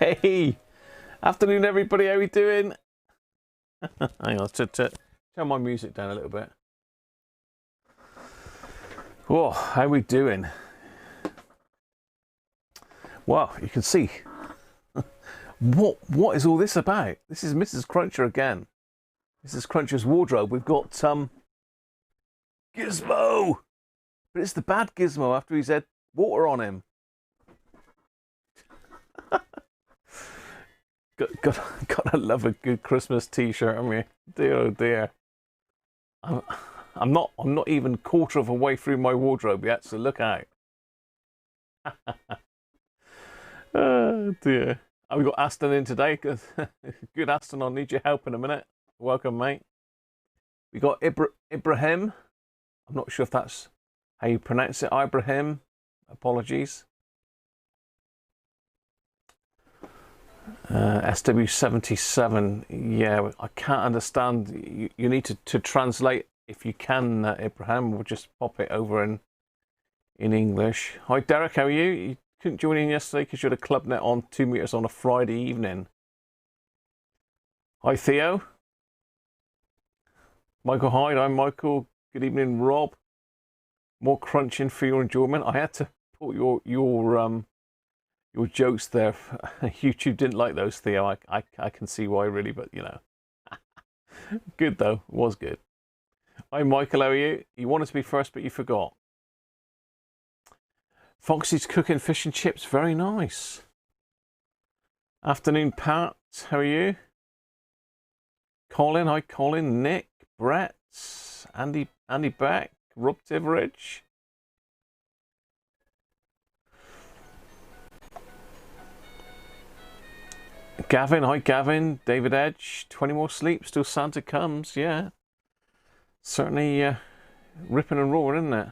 Hey, afternoon everybody, how are we doing? Hang on, turn my music down a little bit. Whoa, how are we doing? Well, you can see. What is all this about? This is Mrs. Cruncher again. Mrs. Cruncher's wardrobe. We've got Gizmo, but it's the bad Gizmo after he's had water on him. Gotta love a good Christmas T-shirt. I mean, dear oh dear. I'm not even quarter of a way through my wardrobe yet, so look out. Oh dear. Oh, we got Aston in today. Good Aston, I'll need your help in a minute. Welcome, mate. We got Ibrahim. I'm not sure if that's how you pronounce it. Ibrahim. Apologies. SW77. Yeah, I can't understand. You need to translate if you can, Ibrahim. We'll just pop it over in English. Hi, Derek. How are you? You couldn't join in yesterday because you had a club net on 2 meters on a Friday evening. Hi, Theo. Michael Hyde. I'm Michael. Good evening, Rob. More crunching for your enjoyment. I had to put your jokes there. YouTube didn't like those, Theo. I can see why, really, but you know. Good though. It was good. Hi, Michael. How are you? You wanted to be first, but you forgot. Foxy's cooking fish and chips. Very nice. Afternoon, Pat. How are you? Colin. Hi, Colin. Nick. Brett. Andy Beck. Rob Tiveridge. Gavin. Hi, Gavin. David Edge. 20 more sleeps till Santa comes. Yeah. Certainly ripping and roaring, isn't it?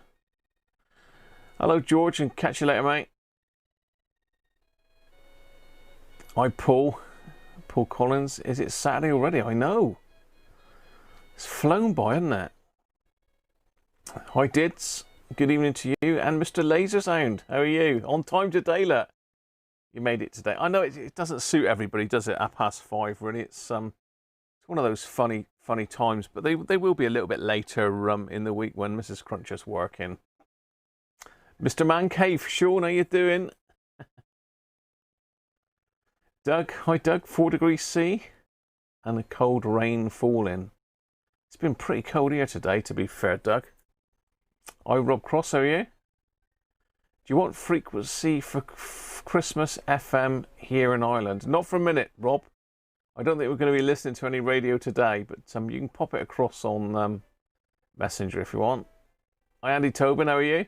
Hello, George, and catch you later, mate. Hi, Paul. Paul Collins. Is it Saturday already? I know. It's flown by, hasn't it? Hi, Dids. Good evening to you. And Mr. Lasersound. How are you? On time today, look. You made it today. I know it doesn't suit everybody, does it? 5:30, really. It's one of those funny times, but they will be a little bit later in the week when Mrs. Cruncher's working. Mr. Man Cave, Sean, how you doing? Doug, hi Doug, 4 degrees C and a cold rain falling. It's been pretty cold here today, to be fair, Doug. Hi Rob Cross, how are you? Do you want frequency for Christmas FM here in Ireland? Not for a minute, Rob. I don't think we're going to be listening to any radio today, but you can pop it across on Messenger if you want. Hi Andy Tobin, how are you?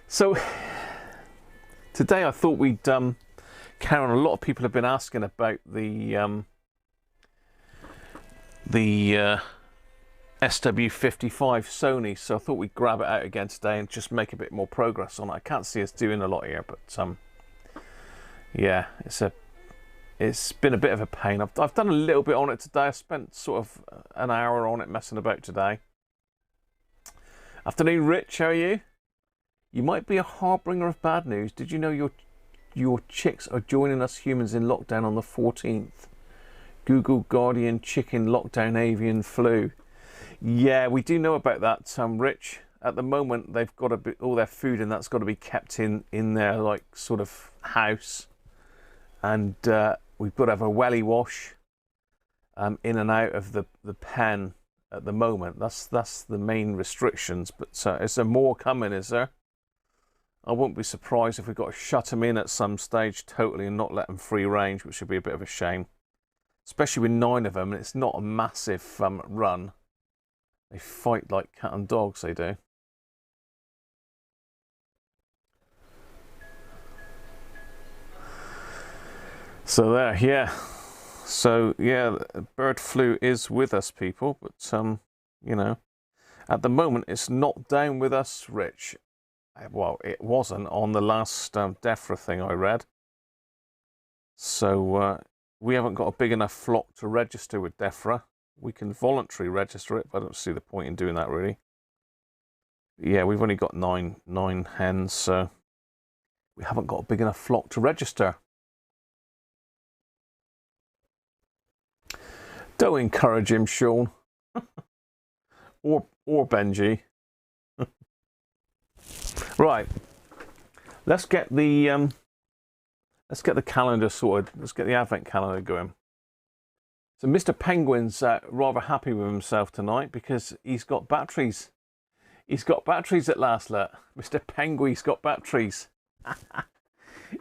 So today I thought we'd carry on. A lot of people have been asking about the SW55 Sony, so I thought we'd grab it out again today and just make a bit more progress on it. I can't see us doing a lot here, but yeah, it's been a bit of a pain. I've done a little bit on it today. I spent sort of an hour on it messing about today. Afternoon, Rich. How are you? You might be a harbinger of bad news. Did you know your chicks are joining us humans in lockdown on the 14th? Google Guardian chicken lockdown avian flu. Yeah, we do know about that, Rich. At the moment, they've got all their food, and that's got to be kept in their like sort of house, and we've got to have a welly wash in and out of the pen at the moment. That's the main restrictions. But is there more coming? Is there? I wouldn't be surprised if we got to shut them in at some stage totally and not let them free range, which would be a bit of a shame. Especially with 9 of them, and it's not a massive run. They fight like cat and dogs, they do. So there, yeah. So yeah, bird flu is with us, people, but you know, at the moment it's not down with us, Rich. Well, it wasn't on the last DEFRA thing I read. So we haven't got a big enough flock to register with DEFRA. We can voluntarily register it, but I don't see the point in doing that, really. Yeah, we've only got nine hens, so we haven't got a big enough flock to register. Don't encourage him, Sean. or Benji. Right. Let's get the calendar sorted. Let's get the advent calendar going. So Mr. Penguin's rather happy with himself tonight because he's got batteries. He's got batteries at last, look. Mr. Penguin's got batteries.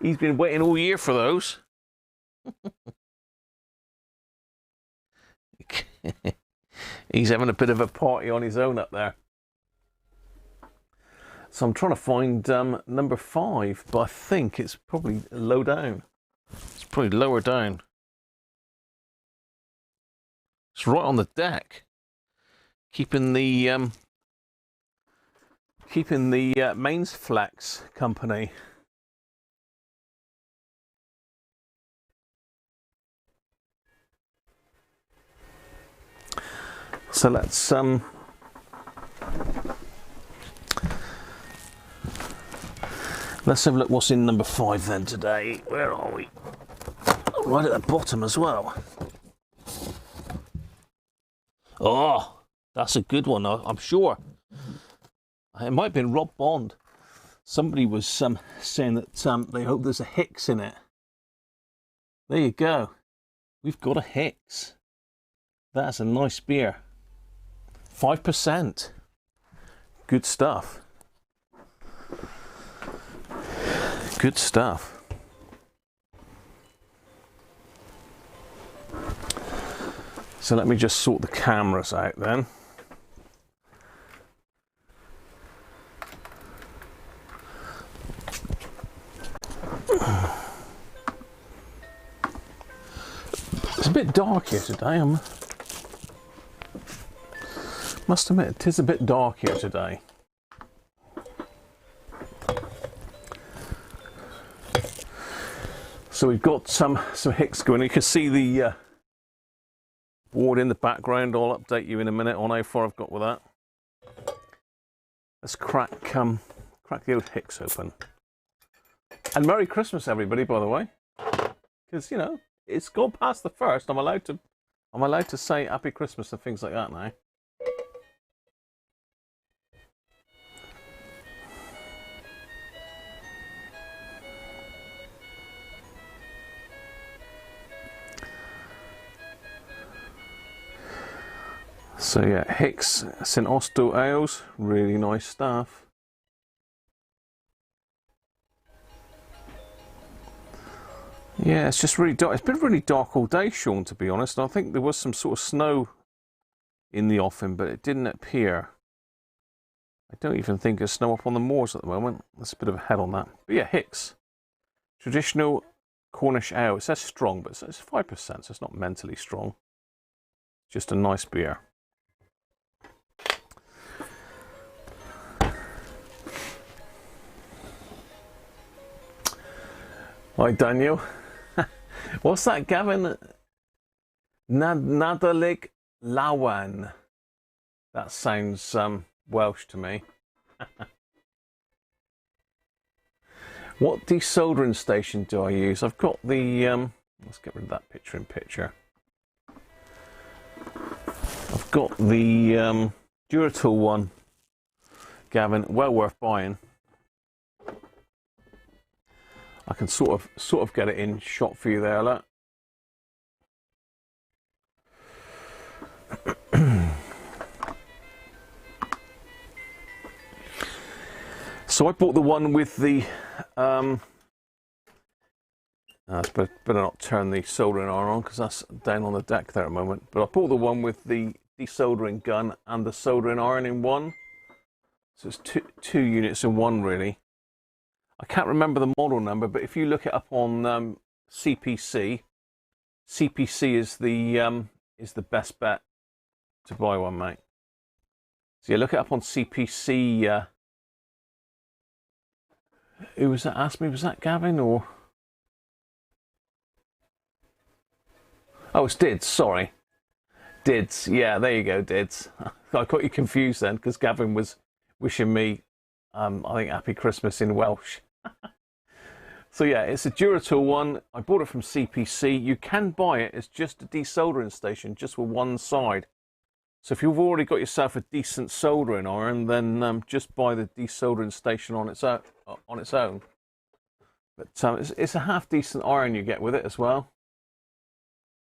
He's been waiting all year for those. He's having a bit of a party on his own up there. So I'm trying to find number 5, but I think it's probably low down. It's probably lower down. It's right on the deck, keeping the mains flex company. So let's have a look what's in number 5 then today. Where are we? Right at the bottom as well. Oh, that's a good one, I'm sure. It might have been Rob Bond. Somebody was saying that they hope there's a Hicks in it. There you go. We've got a Hicks. That's a nice beer. 5%. Good stuff. Good stuff. So let me just sort the cameras out then. It's a bit dark here today. Must admit, it is a bit dark here today. So we've got some Hicks going. You can see the board in the background. I'll update you in a minute on how far I've got with that. Let's crack the old Hicks open. And Merry Christmas, everybody, by the way, because you know it's gone past the first. I'm allowed to say Happy Christmas and things like that now. So yeah, Hicks St. Austell ales, really nice stuff. Yeah, it's just really dark. It's been really dark all day, Sean, to be honest. I think there was some sort of snow in the offing, but it didn't appear. I don't even think there's snow up on the moors at the moment. That's a bit of a head on that. But yeah, Hicks. Traditional Cornish ale. It says strong, but it's 5%, so it's not mentally strong. Just a nice beer. Hi, Daniel. What's that, Gavin? Nadalig Lawan. That sounds Welsh to me. What desoldering station do I use? I've got the... let's get rid of that picture in picture. I've got the Duratool one, Gavin. Well worth buying. I can sort of get it in shot for you there, look. So I bought the one with the it's better not turn the soldering iron on because that's down on the deck there at the moment. But I bought the one with the desoldering gun and the soldering iron in one. So it's two units in one, really. I can't remember the model number, but if you look it up on CPC, CPC is the best bet to buy one, mate. So yeah, look it up on CPC. Who was that? Asked me, was that Gavin or? Oh, it's Dids. Sorry, Dids. Yeah, there you go, Dids. I got you confused then because Gavin was wishing me, I think, Happy Christmas in Welsh. So yeah, it's a Duratool one. I bought it from CPC. You can buy it as just a desoldering station, just with one side. So if you've already got yourself a decent soldering iron, then just buy the desoldering station on its own. But it's a half decent iron you get with it as well.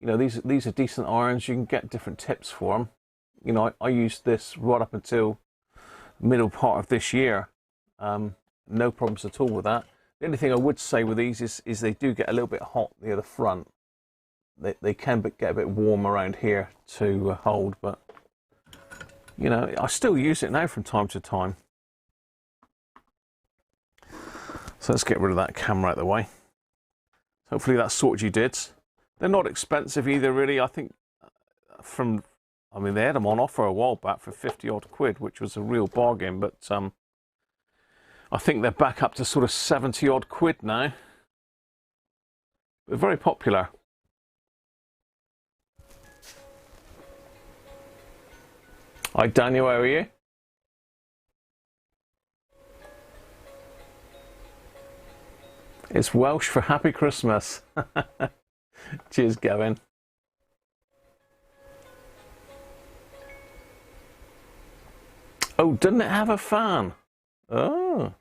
You know, these are decent irons. You can get different tips for them. You know, I used this right up until middle part of this year. No problems at all with that. The only thing I would say with these is they do get a little bit hot near the front. They can get a bit warm around here to hold, but you know, I still use it now from time to time. So let's get rid of that camera out of the way. Hopefully that sorted you dids. They're not expensive either, really. I think I mean, they had them on offer a while back for 50 odd quid, which was a real bargain, but I think they're back up to sort of 70 odd quid now. They're very popular. Hi Daniel, how are you? It's Welsh for Happy Christmas. Cheers, Gavin. Oh, doesn't it have a fan? Oh.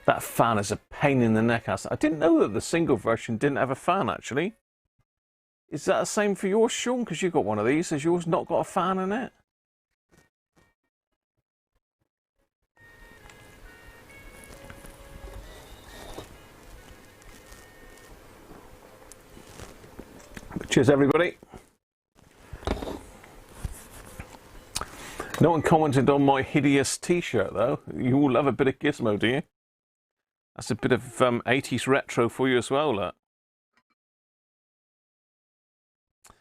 That fan is a pain in the neck. I didn't know that the single version didn't have a fan, actually. Is that the same for yours, Sean? Because you got one of these. Has yours not got a fan in it? Cheers, everybody. No one commented on my hideous t-shirt, though. You all love a bit of Gizmo, do you? That's a bit of 80s retro for you as well, look. I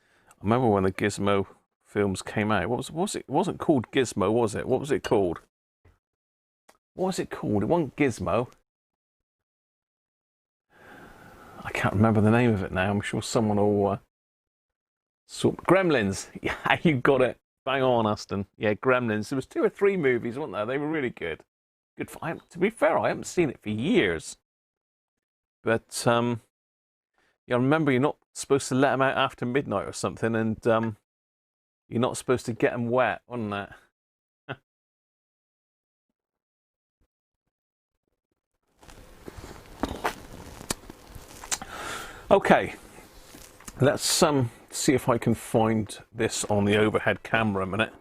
remember when the Gizmo films came out. What was it? It wasn't called Gizmo, was it? What was it called? What was it called? It wasn't Gizmo. I can't remember the name of it now. I'm sure someone will... Gremlins. Yeah, you got it. Bang on, Aston. Yeah, Gremlins. There was 2 or 3 movies, weren't there? They were really good. Good. To be fair, I haven't seen it for years. But yeah, remember, you're not supposed to let them out after midnight or something, and you're not supposed to get them wet, wasn't that? Okay, let's see if I can find this on the overhead camera a minute,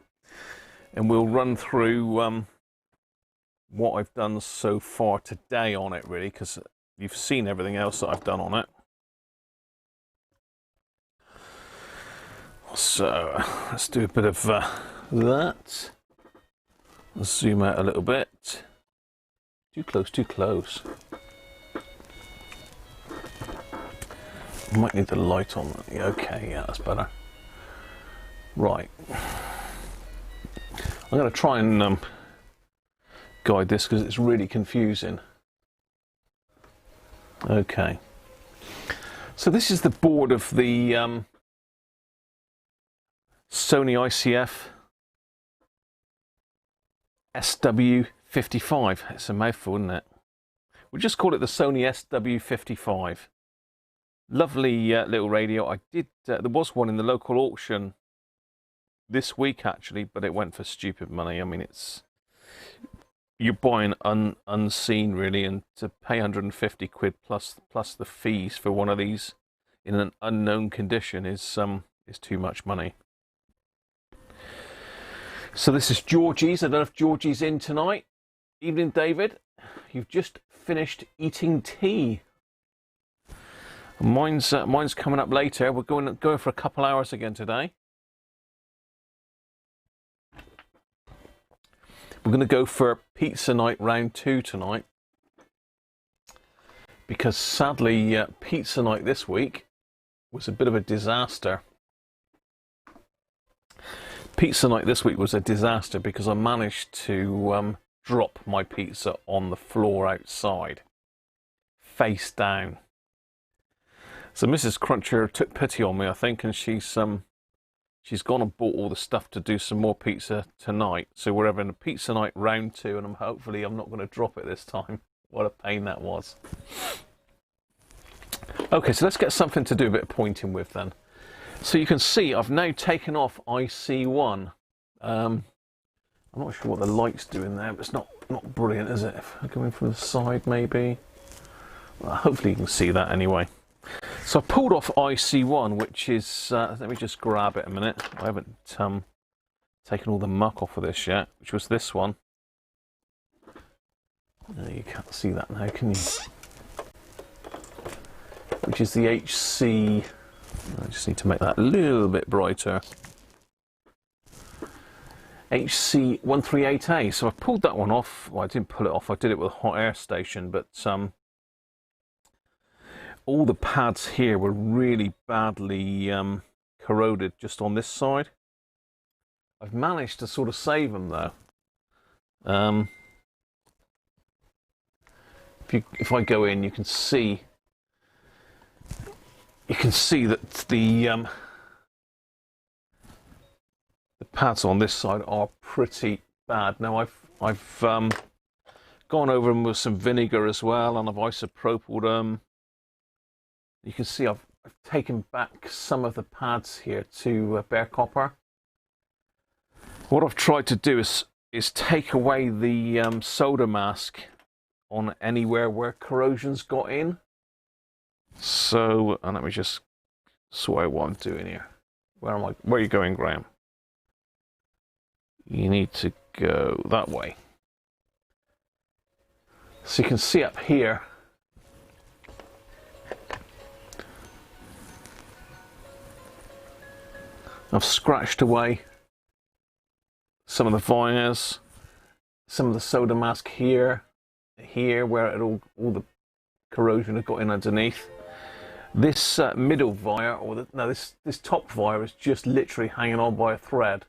and we'll run through what I've done so far today on it, really, because you've seen everything else that I've done on it. So let's do a bit of that. Zoom out a little bit. Too close, too close. Might need the light on. Yeah, okay, yeah, that's better. Right. I'm going to try and guide this because it's really confusing. Okay. So this is the board of the Sony ICF SW55. It's a mouthful, isn't it? We'll just call it the Sony SW55. Lovely little radio. I did. There was one in the local auction this week, actually, but it went for stupid money. I mean, you're buying unseen, really, and to pay 150 quid plus the fees for one of these in an unknown condition is too much money. So this is Georgie's. I don't know if Georgie's in tonight. Evening, David. You've just finished eating tea. Mine's coming up later. We're going for a couple hours again today. We're going to go for pizza night round 2 tonight, because sadly pizza night this week was a bit of a disaster. Pizza night this week was a disaster because I managed to drop my pizza on the floor outside, face down. So Mrs. Cruncher took pity on me, I think, and she's gone and bought all the stuff to do some more pizza tonight. So we're having a pizza night round 2, and hopefully I'm not going to drop it this time. What a pain that was. Okay, so let's get something to do a bit of pointing with then. So you can see I've now taken off IC1. I'm not sure what the light's doing there, but it's not brilliant, is it? If I go in from the side, maybe. Well, hopefully you can see that anyway. So I pulled off IC1, which is, let me just grab it a minute. I haven't taken all the muck off of this yet, which was this one. You can't see that now, can you? Which is the HC, I just need to make that a little bit brighter. HC138A. So I pulled that one off. Well, I didn't pull it off, I did it with a hot air station, but all the pads here were really badly corroded just on this side. I've managed to sort of save them though. If I go in, you can see that the pads on this side are pretty bad. Now I've gone over them with some vinegar as well, and I've isopropyled them. You can see I've taken back some of the pads here to bare copper. What I've tried to do is take away the solder mask on anywhere where corrosion's got in. So, and let me just sort out what I'm doing here. Where are you going, Graham? You need to go that way. So you can see up here, I've scratched away some of the wires, some of the solder mask here, where all the corrosion had got in underneath. This middle wire, or this top wire, is just literally hanging on by a thread.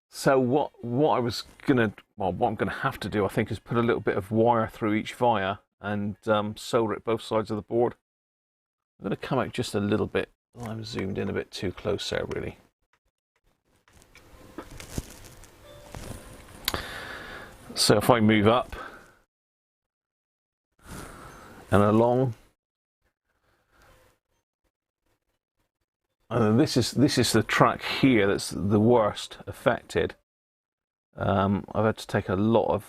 So what I'm gonna have to do, I think, is put a little bit of wire through each wire and solder it both sides of the board. I'm gonna come out just a little bit. I'm zoomed in a bit too close there, really. So if I move up and along, and this is the track here that's the worst affected. I've had to take a lot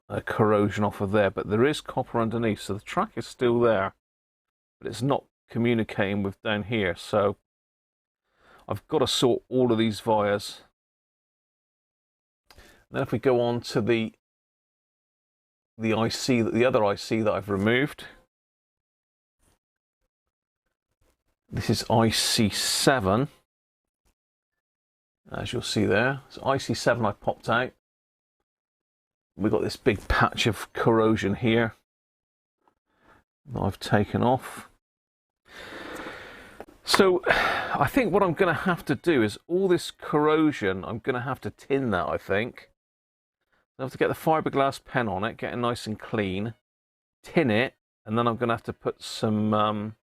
of corrosion off of there, but there is copper underneath, so the track is still there, but it's not communicating with down here. So I've got to sort all of these wires. Then if we go on to the IC, the other IC that I've removed, this is IC7, as you'll see there. So IC7 I popped out. We've got this big patch of corrosion here that I've taken off. So I think what I'm going to have to do is all this corrosion, I'm going to have to tin that, I think. I have to get the fiberglass pen on it, get it nice and clean, tin it, and then I'm going to have to put some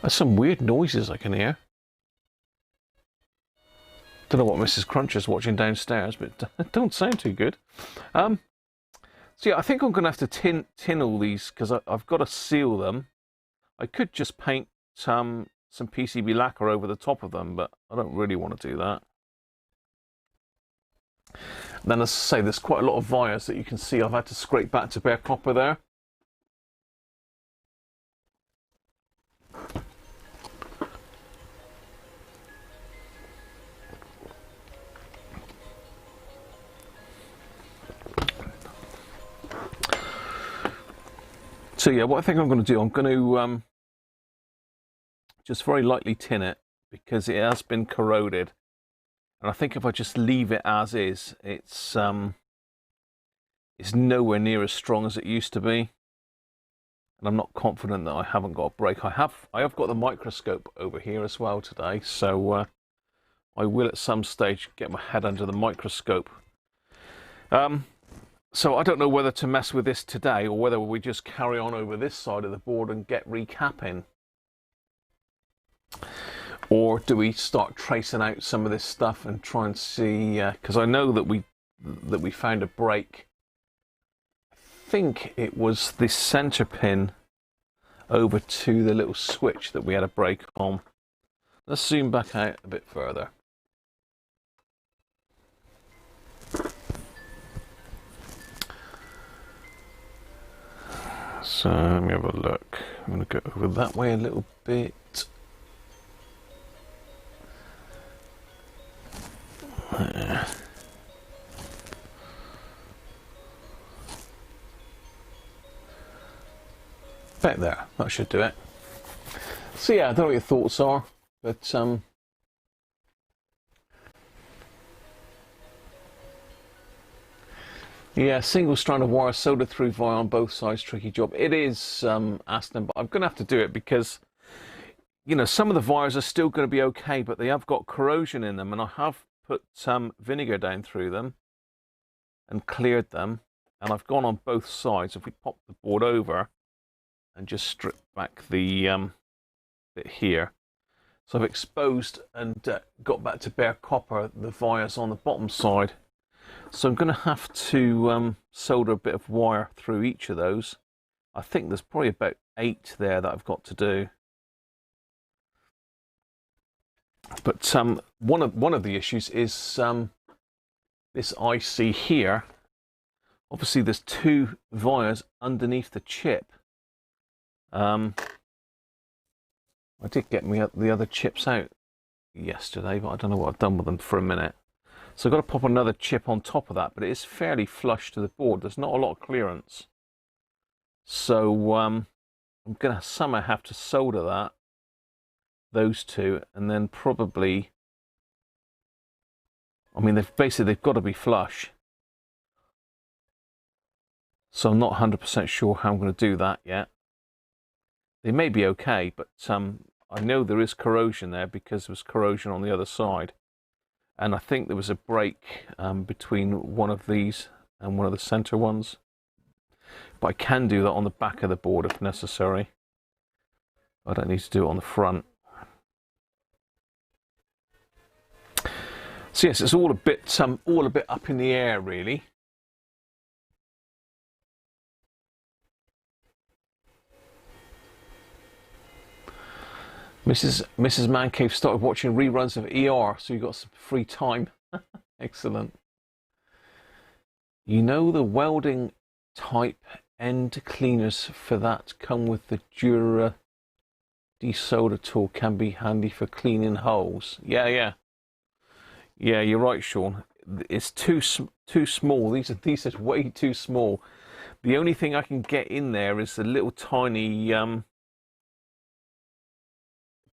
there's some weird noises I can hear. Don't know what Mrs. Cruncher's watching downstairs, but it don't sound too good. So yeah, I think I'm going to have to tin all these, because I've got to seal them. I could just paint some PCB lacquer over the top of them, but I don't really want to do that. And then, as I say, there's quite a lot of wires that you can see I've had to scrape back to bare copper there. So yeah, what I think I'm going to do, I'm going to just very lightly tin it, because it has been corroded, and I think if I just leave it as is, it's nowhere near as strong as it used to be, and I'm not confident that I haven't got a break. I have got the microscope over here as well today, so I will at some stage get my head under the microscope. So I don't know whether to mess with this today, or whether we just carry on over this side of the board and get recapping. Or do we start tracing out some of this stuff and try and see, because I know that we found a break think it was the center pin over to the little switch that we had a break on. Let's zoom back out a bit further. So let me have a look. I'm going to go over that way a little bit. There. Back there, that should do it. So yeah, I don't know what your thoughts are, but yeah, single strand of wire soldered through via on both sides, tricky job. It is, Aston, but I'm going to have to do it because, you know, some of the wires are still going to be okay, but they have got corrosion in them, and I have put some vinegar down through them and cleared them, and I've gone on both sides. If we pop the board over and just strip back the bit here, so I've exposed and got back to bare copper the wires on the bottom side. So I'm going to have to solder a bit of wire through each of those. I think there's probably about 8 there that I've got to do. But one of the issues is this IC here. Obviously, there's 2 wires underneath the chip. I did get the other chips out yesterday, but I don't know what I've done with them for a minute. So I've got to pop another chip on top of that, but it is fairly flush to the board. There's not a lot of clearance. So I'm going to somehow have to solder those 2, and then probably, I mean, they've got to be flush. So I'm not 100% sure how I'm going to do that yet. They may be okay, but I know there is corrosion there because there was corrosion on the other side. And I think there was a break between one of these and one of the center ones. But I can do that on the back of the board if necessary. I don't need to do it on the front. So yes, it's all a bit up in the air, really. Mrs. Mancave started watching reruns of ER, so you got some free time. Excellent. You know the welding type end cleaners for that come with the Dura desolder tool, can be handy for cleaning holes. Yeah, you're right, Sean. It's too small. These are way too small. The only thing I can get in there is the little tiny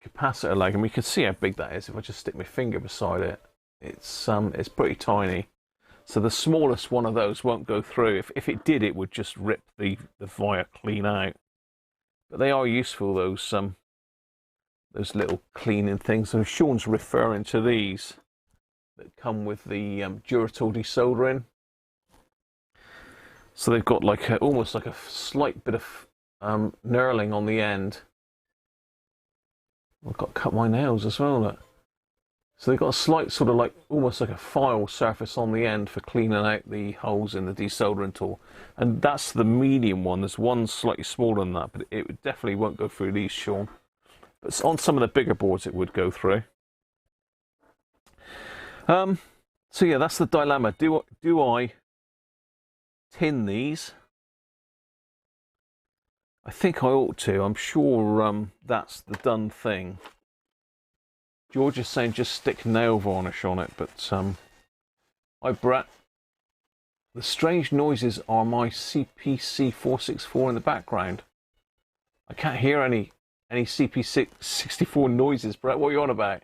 capacitor leg, and we can see how big that is if I just stick my finger beside it. It's pretty tiny, so the smallest one of those won't go through. If it did, it would just rip the wire clean out. But they are useful, those little cleaning things. So Sean's referring to these that come with the Duratool desoldering. So they've got like almost like a slight bit of knurling on the end. I've got to cut my nails as well, look. So they've got a slight sort of like, almost like a file surface on the end for cleaning out the holes in the desoldering tool. And that's the medium one. There's one slightly smaller than that, but it definitely won't go through these, Sean. But on some of the bigger boards it would go through. So yeah, that's the dilemma. Do I tin these? I think I ought to. I'm sure that's the done thing. George is saying just stick nail varnish on it, but hi Brett. The strange noises are my CPC 464 in the background. I can't hear any CP64 noises, Brett. What are you on about?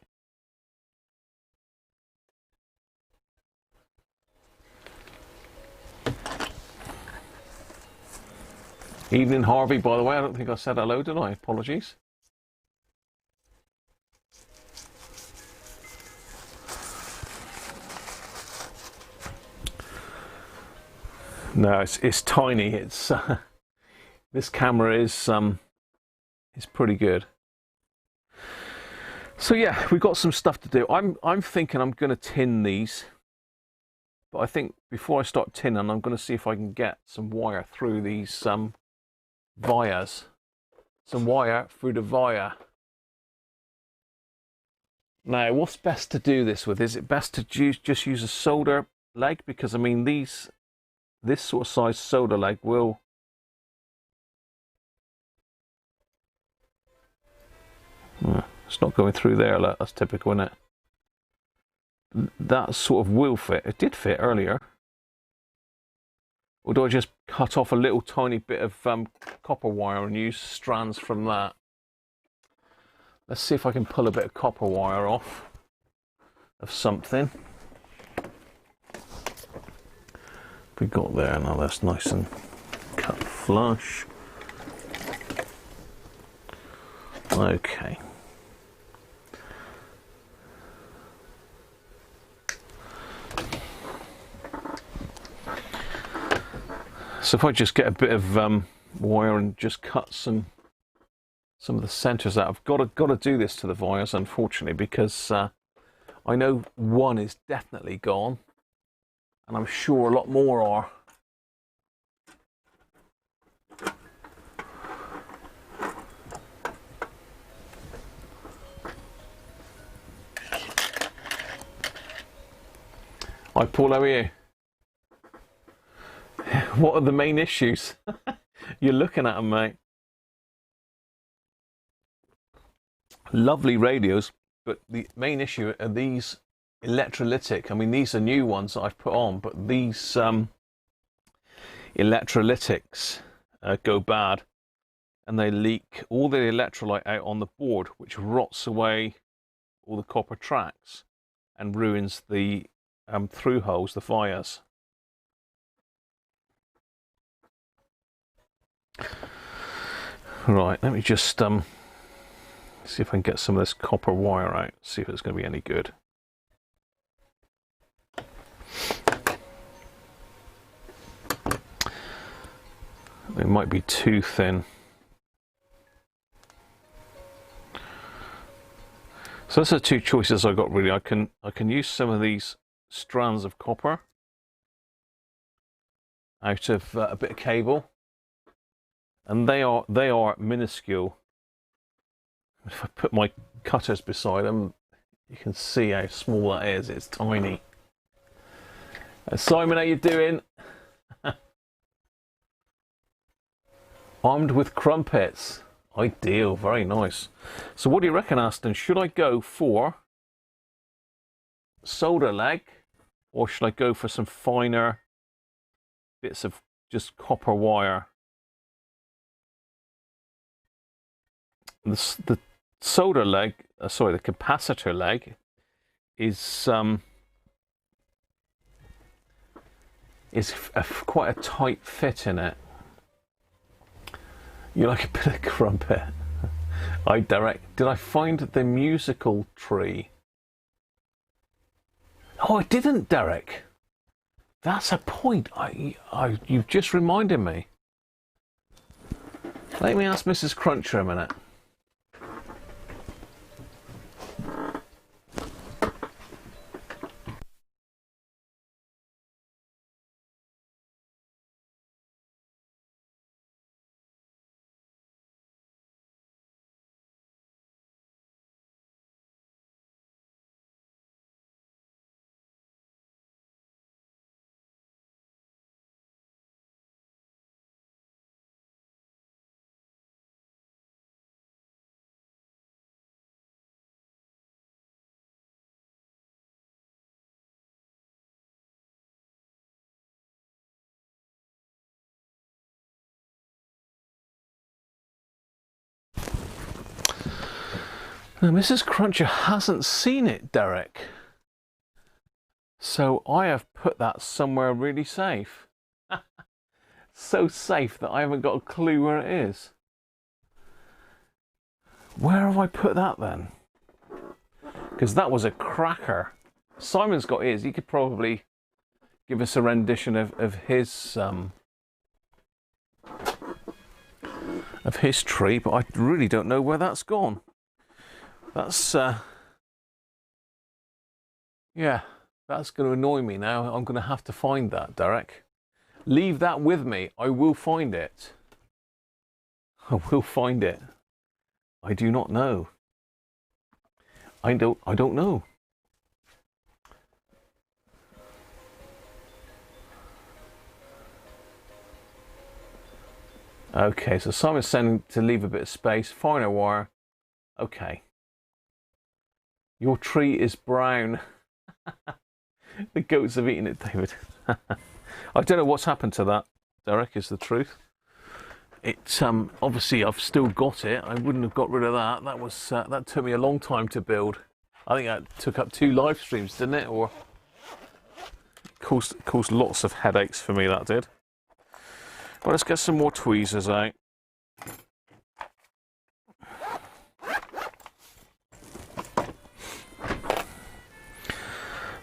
Evening, Harvey, by the way. I don't think I said hello, did I? Apologies. No, it's tiny. It's this camera is pretty good. So yeah, we've got some stuff to do. I'm thinking I'm going to tin these. But I think before I start tinning, I'm going to see if I can get some wire through these vias. Some wire through the via. Now, what's best to do this with? Is it best to just use a solder leg? Because I mean, this sort of size solder leg will... It's not going through there. Look, that's typical, isn't it? That sort of will fit. It did fit earlier. Or do I just cut off a little tiny bit of copper wire and use strands from that? Let's see if I can pull a bit of copper wire off of something. We got there now. That's nice and cut flush. Okay. So if I just get a bit of wire and just cut some of the centers out, I've got to do this to the vias, unfortunately, because I know one is definitely gone, and I'm sure a lot more are. Hi Paul, how are you? What are the main issues? You're looking at them, mate. Lovely radios, but the main issue are these electrolytic. I mean, these are new ones that I've put on, but these electrolytics go bad, and they leak all the electrolyte out on the board, which rots away all the copper tracks and ruins the through holes, the vias. Right, let me just see if I can get some of this copper wire out, see if it's going to be any good. It might be too thin. So those are two choices I got really. I can use some of these strands of copper out of a bit of cable, and they are minuscule. If I put my cutters beside them, you can see how small that is. It's tiny. Simon, how you doing? Armed with crumpets. Ideal, very nice. So what do you reckon, Aston? Should I go for solder leg, or should I go for some finer bits of just copper wire? The solder leg, sorry, the capacitor leg is quite a tight fit in it. You like a bit of crumpet? Did I find the musical tree? Oh, I didn't, Derek. That's a point. You've just reminded me. Let me ask Mrs. Cruncher a minute. Now, Mrs. Cruncher hasn't seen it, Derek. So I have put that somewhere really safe. So safe that I haven't got a clue where it is. Where have I put that then? Because that was a cracker. Simon's got his. He could probably give us a rendition of his tree, but I really don't know where that's gone. That's yeah. That's going to annoy me now. I'm going to have to find that, Derek. Leave that with me. I will find it. I will find it. I do not know. I don't know. Okay, so Simon's saying to leave a bit of space. Finer wire. Okay. Your tree is brown. The goats have eaten it, David. I don't know what's happened to that, Derek, is the truth. It's obviously I've still got it. I wouldn't have got rid of that. That was that took me a long time to build. I think that took up 2 live streams, didn't it? Or caused lots of headaches for me, that did. Well, let's get some more tweezers out.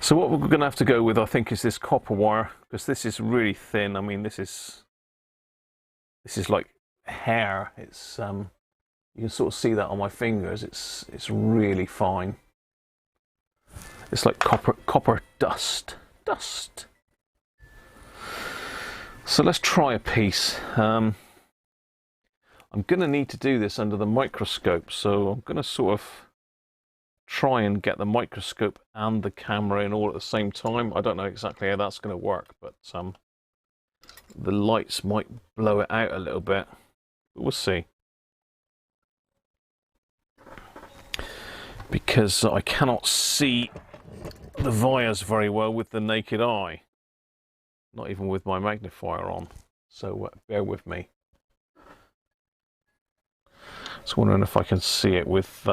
So what we're going to have to go with, I think, is this copper wire, because this is really thin. I mean, this is like hair. It's you can sort of see that on my fingers. It's really fine. It's like copper dust. So let's try a piece. I'm going to need to do this under the microscope, so I'm going to sort of try and get the microscope and the camera in all at the same time. I don't know exactly how that's going to work, but the lights might blow it out a little bit. But we'll see. Because I cannot see the wires very well with the naked eye. Not even with my magnifier on. So bear with me. Just wondering if I can see it with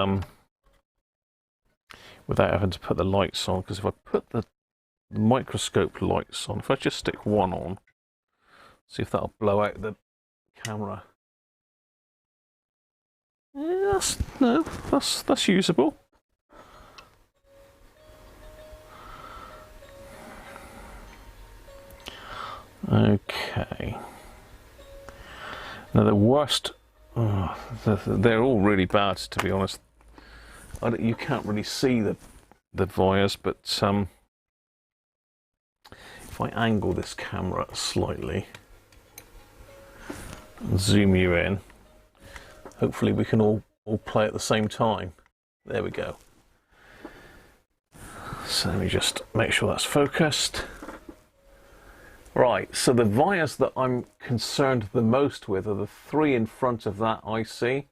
without having to put the lights on, because if I put the microscope lights on, if I just stick one on, see if that'll blow out the camera. Yeah, that's usable. Okay. Now the worst, they're all really bad, to be honest. You can't really see the wires, but if I angle this camera slightly and zoom you in, hopefully we can all play at the same time. There we go. So let me just make sure that's focused. Right, so the wires that I'm concerned the most with are the 3 in front of that IC.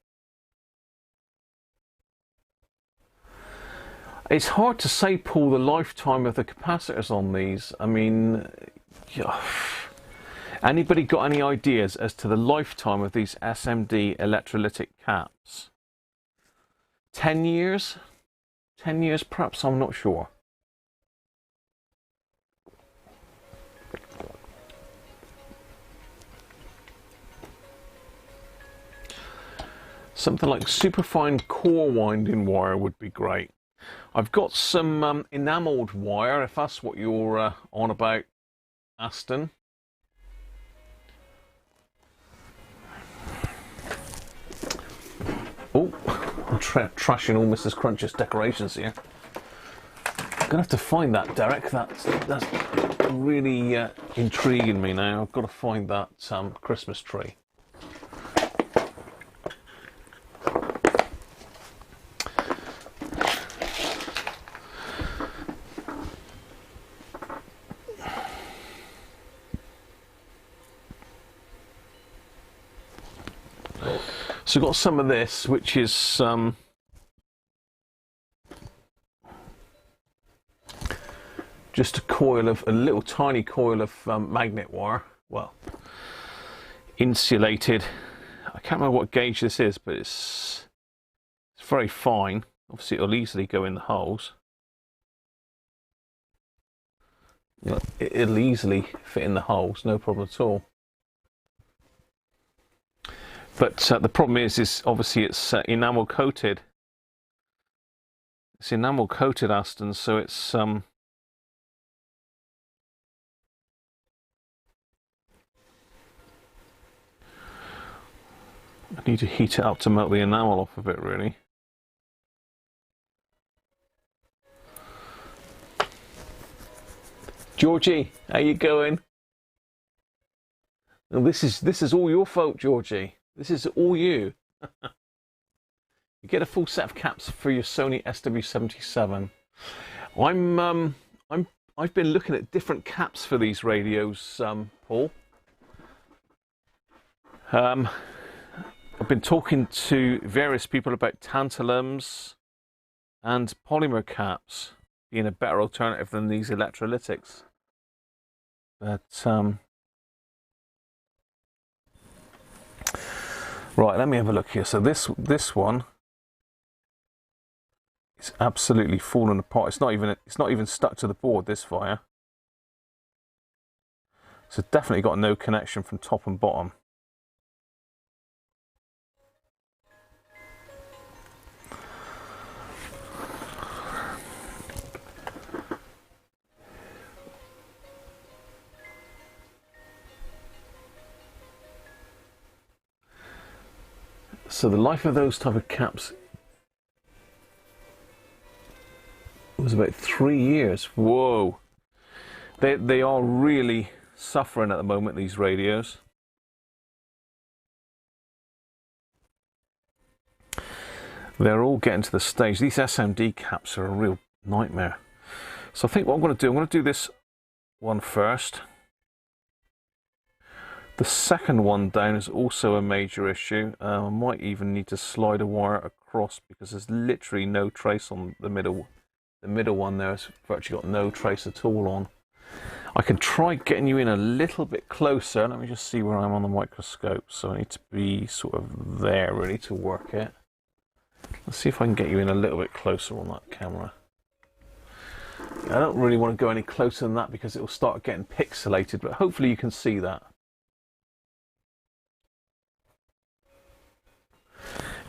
It's hard to say, Paul, the lifetime of the capacitors on these. I mean, anybody got any ideas as to the lifetime of these SMD electrolytic caps? 10 years? 10 years perhaps, I'm not sure. Something like superfine core winding wire would be great. I've got some enamelled wire, if that's what you're on about, Aston. Oh, I'm trashing all Mrs. Cruncher's decorations here. I'm gonna have to find that, Derek. That's really intriguing me now. I've got to find that Christmas tree. So I've got some of this, which is just a little tiny coil of magnet wire. Well, insulated. I can't remember what gauge this is, but it's very fine. Obviously, it'll easily go in the holes. You know, it'll easily fit in the holes, no problem at all. But the problem is obviously it's enamel coated. It's enamel coated, Aston, so it's I need to heat it up to melt the enamel off of it, really. Georgie, how you going? Well, this is all your fault, Georgie. This is all you. You get a full set of caps for your Sony SW77. I've been looking at different caps for these radios, Paul. I've been talking to various people about tantalums and polymer caps being a better alternative than these electrolytics. But right, let me have a look here. So this one is absolutely falling apart. It's not even stuck to the board, this wire. So definitely got no connection from top and bottom. So the life of those type of caps was about 3 years. Whoa. They are really suffering at the moment, these radios. They're all getting to the stage. These SMD caps are a real nightmare. So I think what I'm going to do this one first. The second one down is also a major issue. I might even need to slide a wire across because there's literally no trace on the middle. The middle one there has virtually got no trace at all on. I can try getting you in a little bit closer. Let me just see where I'm on the microscope. So I need to be sort of there really to work it. Let's see if I can get you in a little bit closer on that camera. I don't really want to go any closer than that because it will start getting pixelated, but hopefully you can see that.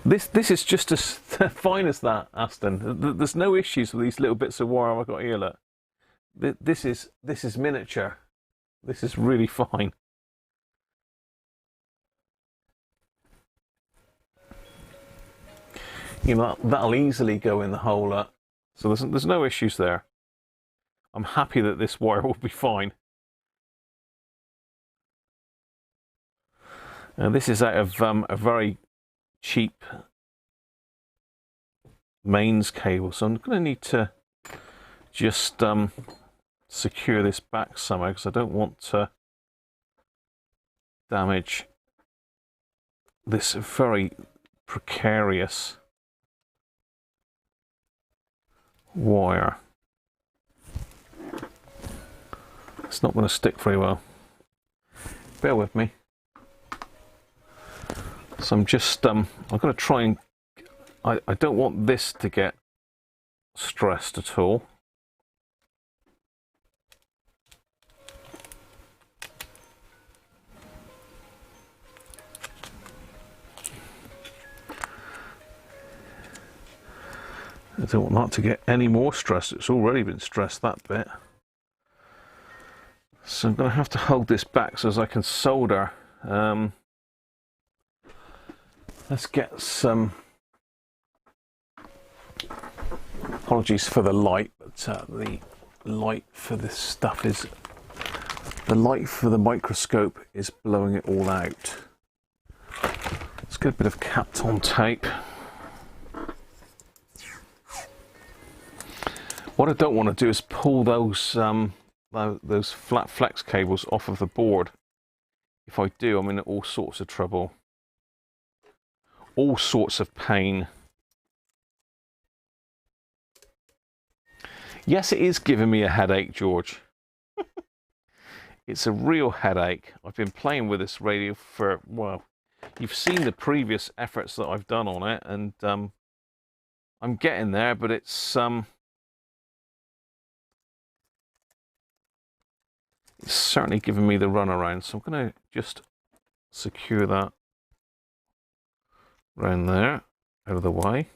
This is just as fine as that, Aston. There's no issues with these little bits of wire I've got here. Look, this is miniature. This is really fine. You know, that'll easily go in the hole. So there's no issues there. I'm happy that this wire will be fine. And this is out of a very cheap mains cable, so I'm going to need to just secure this back somehow because I don't want to damage this very precarious wire. It's not going to stick very well. Bear with me. So I'm just, I'm going to try and, I don't want this to get stressed at all. I don't want that to get any more stressed. It's already been stressed, that bit. So I'm going to have to hold this back so as I can solder. Let's get some, apologies for the light, but the light for this stuff is, the light for the microscope is blowing it all out. Let's get a bit of Kapton tape. What I don't want to do is pull those flat flex cables off of the board. If I do, I'm in all sorts of trouble. All sorts of pain. Yes, it is giving me a headache, George. It's a real headache. I've been playing with this radio for, well, you've seen the previous efforts that I've done on it, and I'm getting there, but it's certainly giving me the runaround. So I'm going to just secure that around there, out of the way.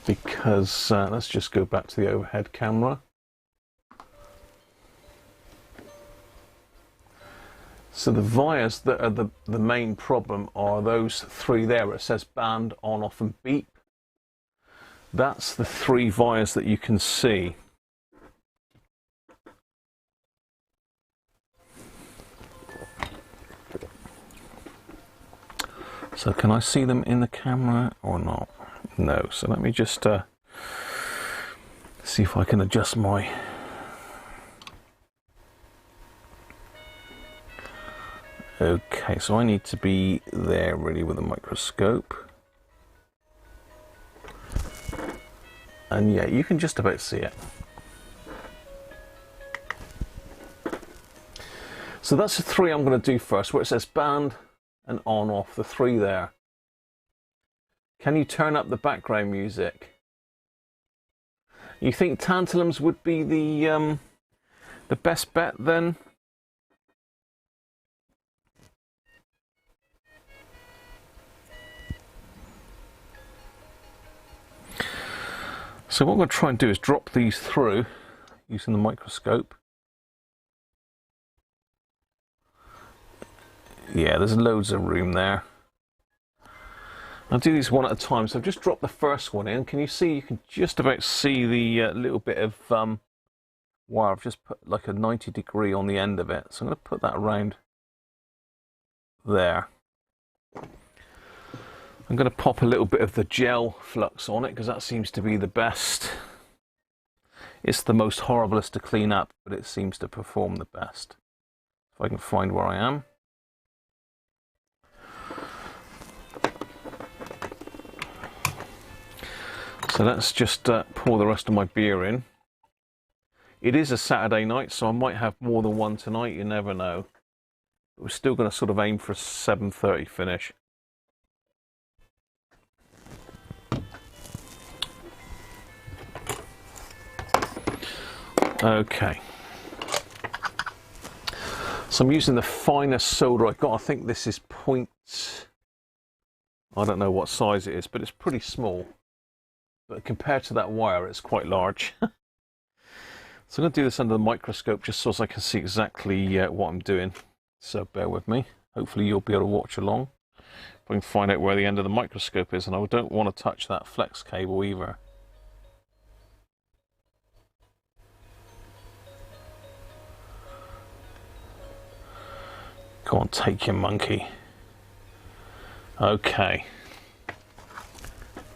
Because let's just go back to the overhead camera. So the wires that are the main problem are those three there where it says band, on, off and beep. That's the 3 wires that you can see. So can I see them in the camera or not? No. So let me just see if I can adjust my... Okay, so I need to be there really with the microscope. And yeah, you can just about see it. So that's the 3 I'm going to do first, where it says band and on off, the 3 there. Can you turn up the background music? You think tantalums would be the best bet then? So what I'm going to try and do is drop these through using the microscope. Yeah, there's loads of room there. I'll do these one at a time. So I've just dropped the first one in. Can you see? You can just about see the little bit of wire. I've just put like a 90 degree on the end of it. So I'm going to put that around there. I'm going to pop a little bit of the gel flux on it because that seems to be the best. It's the most horriblest to clean up, but it seems to perform the best. If I can find where I am. So let's just pour the rest of my beer in. It is a Saturday night, so I might have more than one tonight, you never know. But we're still going to sort of aim for a 7:30 finish. Okay, so I'm using the finest solder I got. I think this is I don't know what size it is, but it's pretty small. But compared to that wire, it's quite large. So I'm going to do this under the microscope just so I can see exactly what I'm doing. So bear with me. Hopefully you'll be able to watch along. If I can find out where the end of the microscope is, and I don't want to touch that flex cable either. Go on, take your monkey. Okay.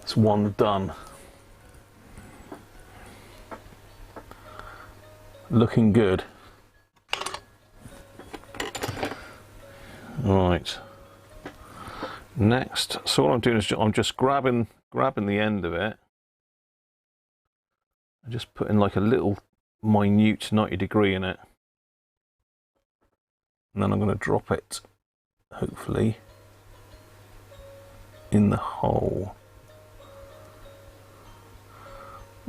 It's one done. Looking good. Right. Next, so what I'm doing is I'm just grabbing the end of it. I'm just putting like a little minute 90 degree in it. And then I'm going to drop it, hopefully, in the hole.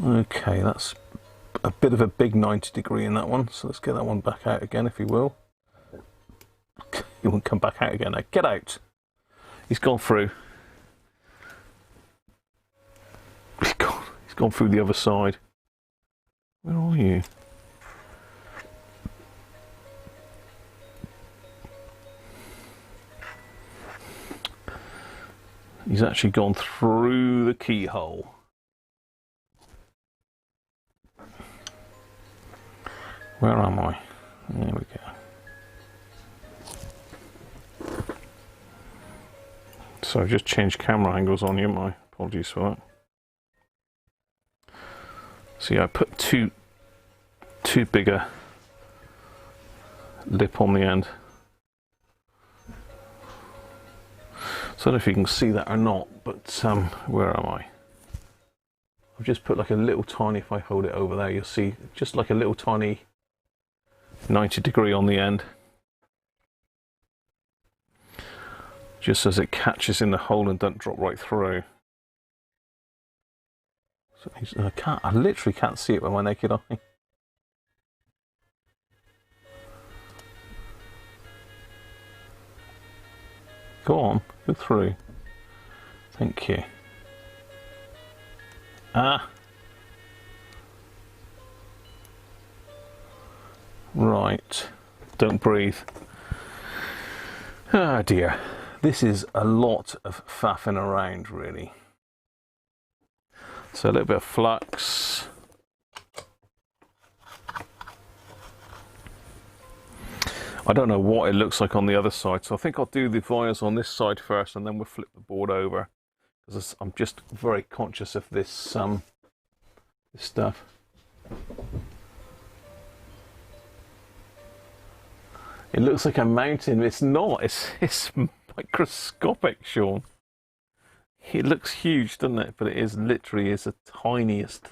Okay, that's a bit of a big 90 degree in that one. So let's get that one back out again, if you will. He won't come back out again. Now, get out. He's gone through. He's gone through the other side. Where are you? He's actually gone through the keyhole. Where am I? There we go. So I've just changed camera angles on you. My apologies for that. See, I put too big a lip on the end. So I don't know if you can see that or not, but where am I? I've just put like a little tiny, if I hold it over there, you'll see just like a little tiny 90 degree on the end. Just as it catches in the hole and doesn't drop right through. So I literally can't see it with my naked eye. Go on, go through. Thank you. Ah. Right. Don't breathe. Ah dear. This is a lot of faffing around, really. So a little bit of flux. I don't know what it looks like on the other side, so I think I'll do the wires on this side first and then we'll flip the board over, because I'm just very conscious of this, this stuff. It looks like a mountain, but it's not. It's microscopic, Sean. It looks huge, doesn't it? But it is literally the tiniest.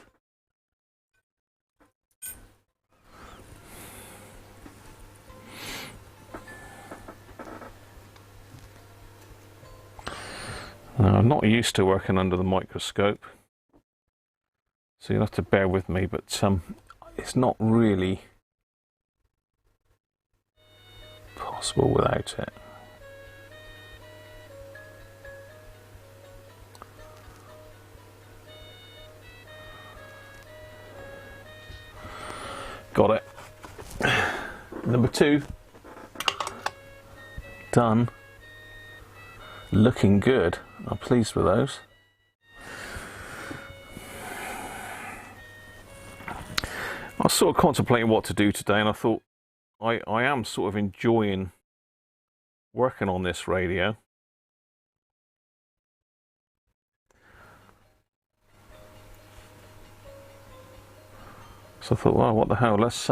Now, I'm not used to working under the microscope, so you'll have to bear with me, but it's not really possible without it. Got it. Number 2. Done. Looking good. I'm pleased with those. I was sort of contemplating what to do today, and I thought I am sort of enjoying working on this radio. So I thought, well, what the hell? Let's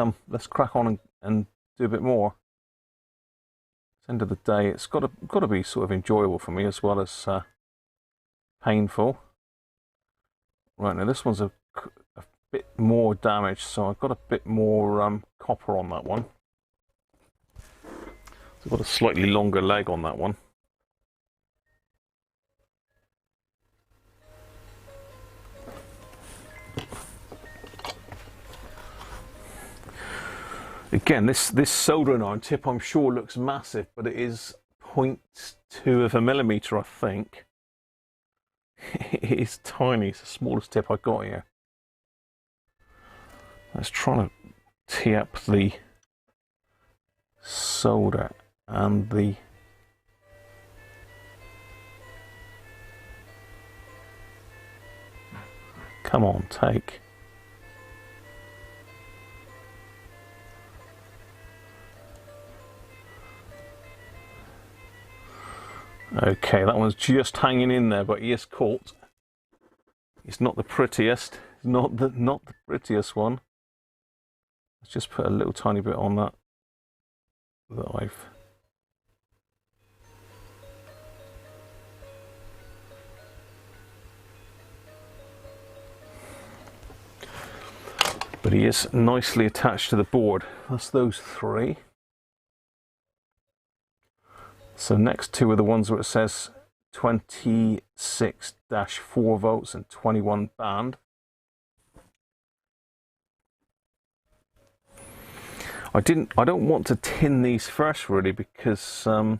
crack on and do a bit more. At the end of the day, it's got to be sort of enjoyable for me as well as painful. Right, now this one's a bit more damaged, so I've got a bit more copper on that one. So I've got a slightly longer leg on that one. Again, this soldering iron tip, I'm sure, looks massive, but it is 0.2 of a millimeter, I think. It is tiny. It's the smallest tip I got here. Let's try to tee up the solder and the come on, take. Okay, that one's just hanging in there, but he is caught. It's not the prettiest. It's not the prettiest one. Let's just put a little tiny bit on that I've. But he is nicely attached to the board. That's those 3. So next 2 are the ones where it says 26-4 volts and 21 band. I don't want to tin these first really, because I'll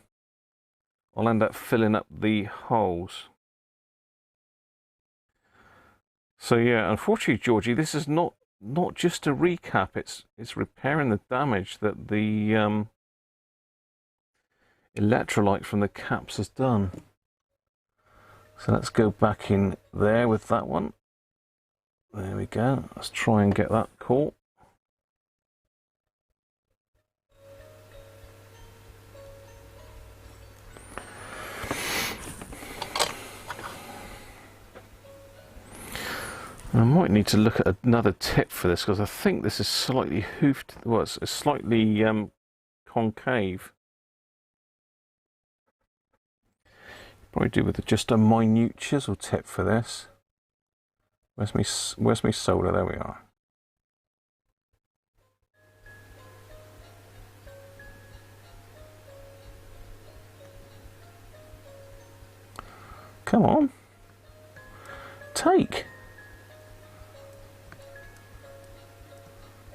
end up filling up the holes. So yeah, unfortunately, Georgie, this is not just a recap. It's repairing the damage that the electrolyte from the caps has done. So let's go back in there with that one. There we go. Let's try and get that caught. I might need to look at another tip for this, because I think this is slightly hoofed. Well, it's slightly concave. Probably do with just a minute chisel tip for this. Where's me solder? There we are. Come on. Take.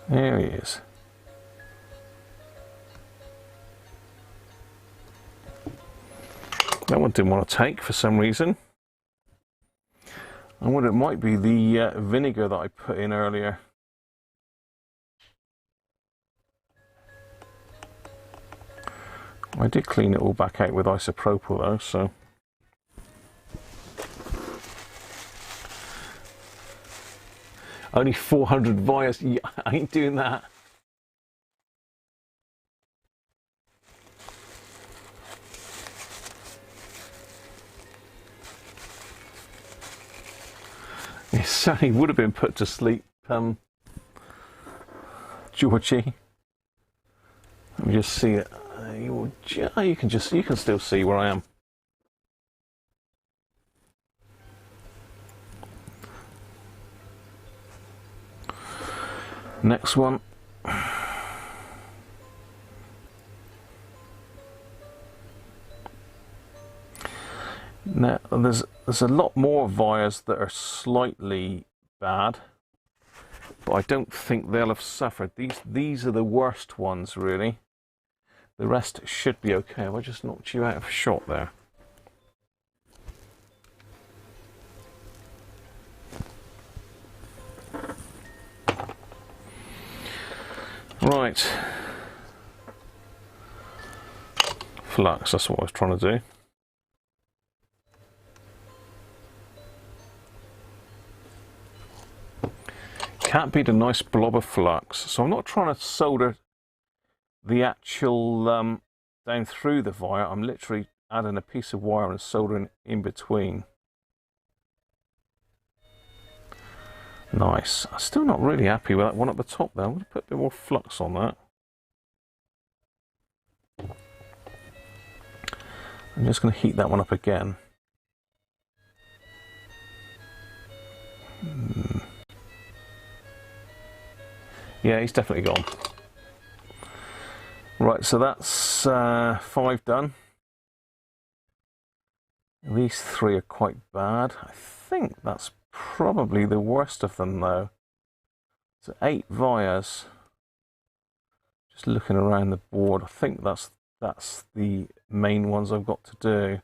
There he is. That one didn't want to take for some reason. I wonder, it might be the vinegar that I put in earlier. I did clean it all back out with isopropyl though, so. Only 400 wires. Yeah, I ain't doing that. It certainly would have been put to sleep, Georgie. Let me just see it. You can still see where I am. Next one. Now there's a lot more wires that are slightly bad, but I don't think they'll have suffered. These are the worst ones, really. The rest should be okay. Have I just knocked you out of shot there? Right. Flux, that's what I was trying to do. Can't beat a nice blob of flux. So I'm not trying to solder the actual down through the wire. I'm literally adding a piece of wire and soldering in between. Nice. I'm still not really happy with that one at the top there. I'm going to put a bit more flux on that. I'm just going to heat that one up again. Yeah, he's definitely gone. Right, so that's 5 done. These 3 are quite bad. I think that's probably the worst of them, though. So 8 wires. Just looking around the board, I think that's the main ones I've got to do.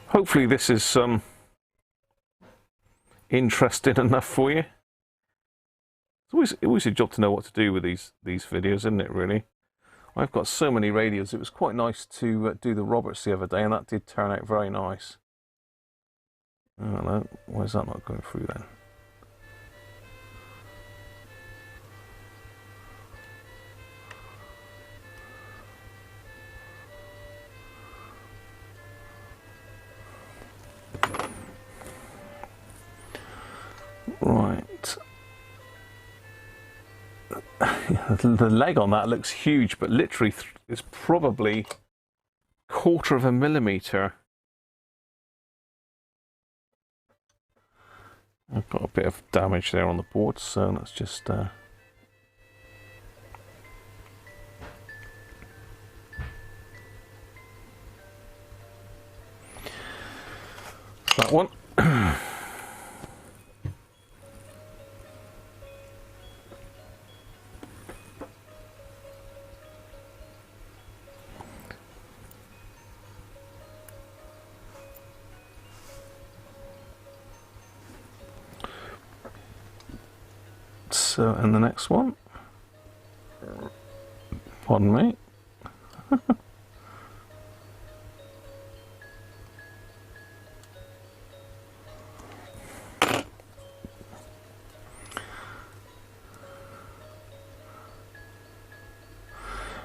Hopefully this is interesting enough for you. It's always a job to know what to do with these videos, isn't it, really? I've got so many radios. It was quite nice to do the Roberts the other day, and that did turn out very nice. I don't know, why is that not going through then? Right. The leg on that looks huge, but literally it's probably 1/4 of a millimeter. I've got a bit of damage there on the board, so let's just that one. So, and the next one. Pardon me.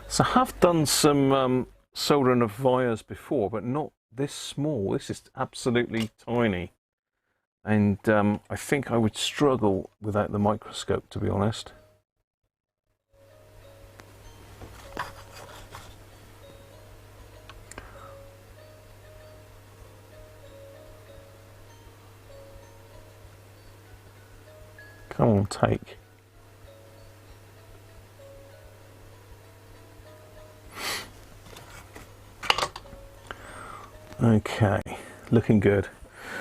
So I have done some soldering of wires before, but not this small. This is absolutely tiny. And I think I would struggle without the microscope, to be honest. Come on, take. Okay, looking good.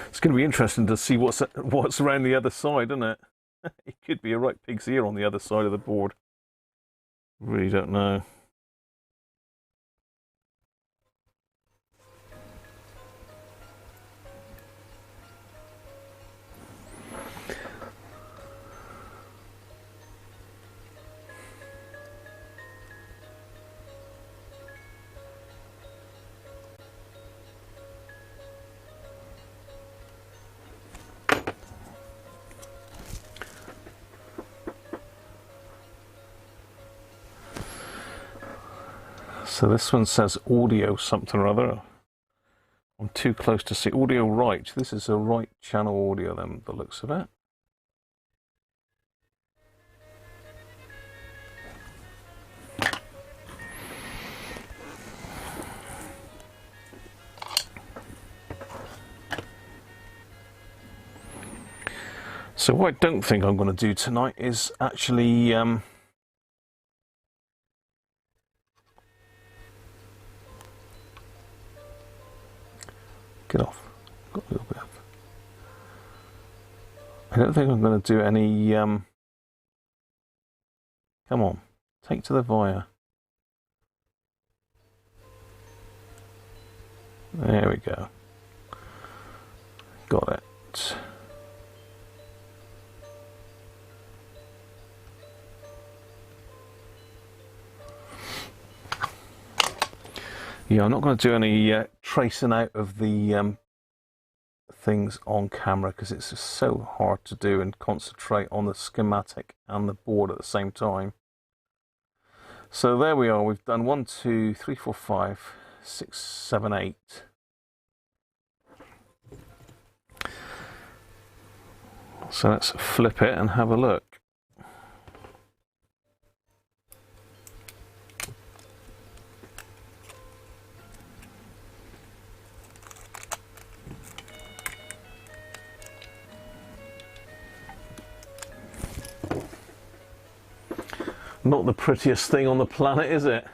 It's going to be interesting to see what's around the other side, isn't it? It could be a right pig's ear on the other side of the board. Really don't know. So this one says audio something or other. I'm too close to see. Audio right. This is a right channel audio then, the looks of it. So what I don't think I'm going to do tonight is actually get off. Got a little bit of... I don't think I'm going to do any come on, take to the wire. There we go. Got it. Yeah, I'm not going to do any tracing out of the things on camera because it's just so hard to do and concentrate on the schematic and the board at the same time. So there we are. We've done 1, 2, 3, 4, 5, 6, 7, 8. So let's flip it and have a look. Not the prettiest thing on the planet, is it?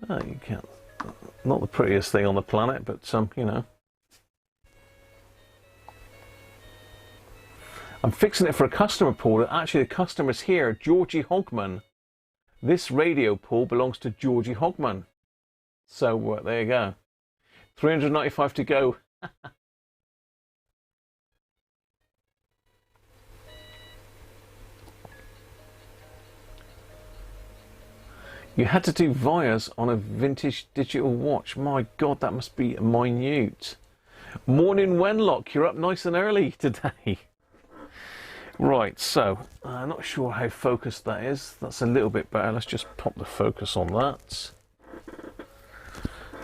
Oh, you can't. Not the prettiest thing on the planet, but you know. I'm fixing it for a customer, Paul. Actually, the customer's here, Georgie Hogman. This radio, Paul, belongs to Georgie Hogman. So there you go. 395 to go. You had to do wires on a vintage digital watch. My God, that must be minute. Morning, Wenlock. You're up nice and early today. Right, so I'm not sure how focused that is. That's a little bit better. Let's just pop the focus on that.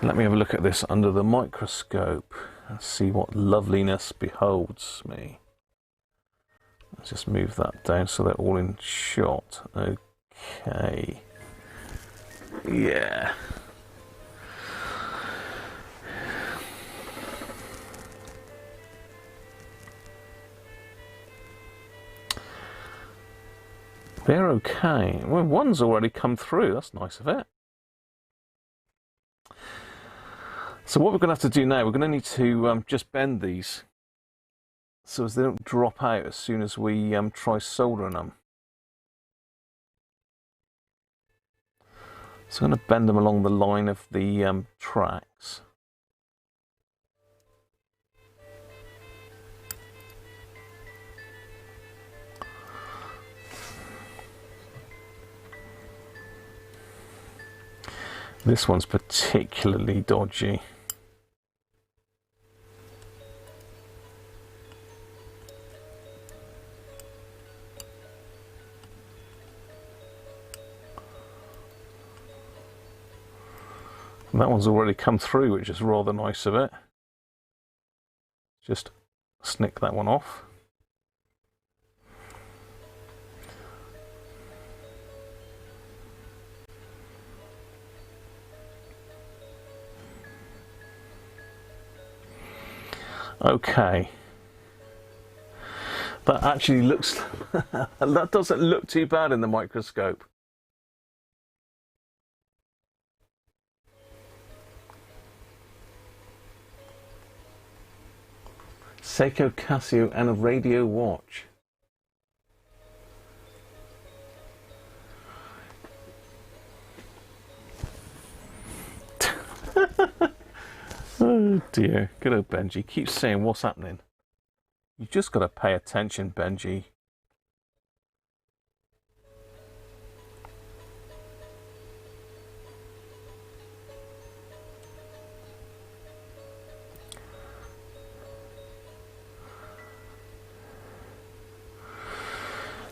Let me have a look at this under the microscope and see what loveliness beholds me. Let's just move that down so they're all in shot. Okay. Yeah. They're okay. Well, one's already come through. That's nice of it. So what we're going to have to do now, we're going to need to just bend these so as they don't drop out as soon as we try soldering them. So I'm going to bend them along the line of the tracks. This one's particularly dodgy. And that one's already come through, which is rather nice of it. Just snick that one off. Okay. That actually looks, that doesn't look too bad in the microscope. Seiko Casio and a radio watch. Oh dear, good old Benji. Keeps saying what's happening. You just got to pay attention, Benji.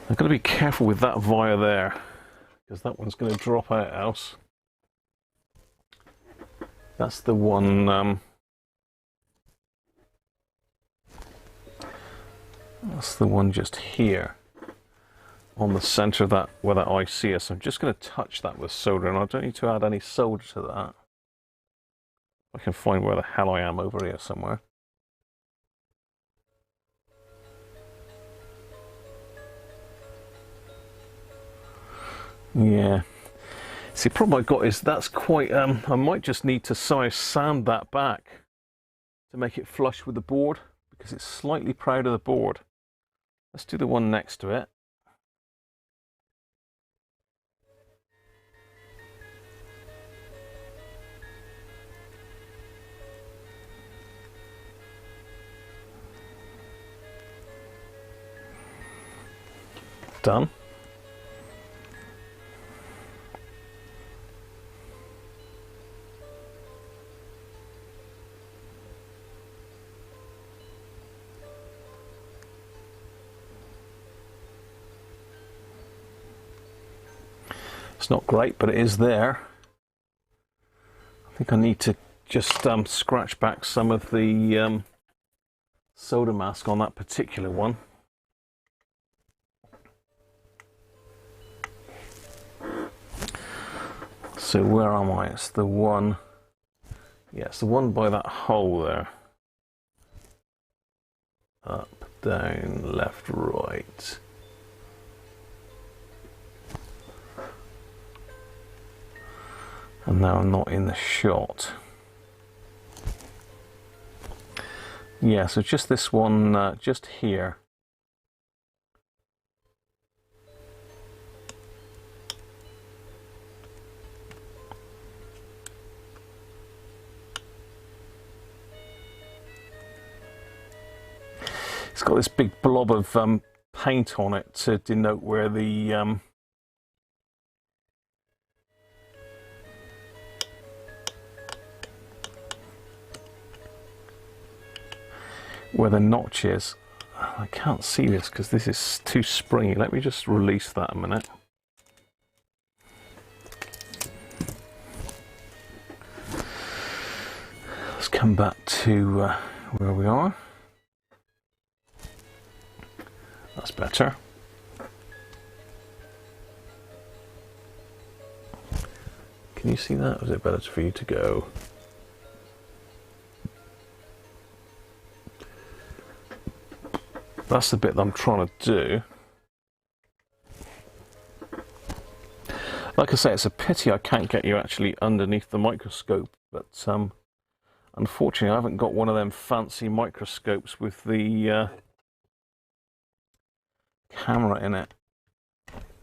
I've got to be careful with that wire there, because that one's going to drop out else. That's the one. That's the one just here on the center of that where that IC is. So I'm just going to touch that with solder, and I don't need to add any solder to that. I can find where the hell I am over here somewhere. Yeah. See, the problem I've got is that's quite, I might just need to sand that back to make it flush with the board, because it's slightly proud of the board. Let's do the one next to it. Done. It's not great, but it is there. I think I need to just scratch back some of the solder mask on that particular one. So where am I? It's the one, yeah, it's the one by that hole there. Up, down, left, right. And now I'm not in the shot. Yeah, so just this one, just here. It's got this big blob of paint on it to denote where the notch is. I can't see this because this is too springy. Let me just release that a minute. Let's come back to where we are. That's better. Can you see that? Or is it better for you to go? That's the bit that I'm trying to do. Like I say, it's a pity I can't get you actually underneath the microscope, but unfortunately I haven't got one of them fancy microscopes with the camera in it.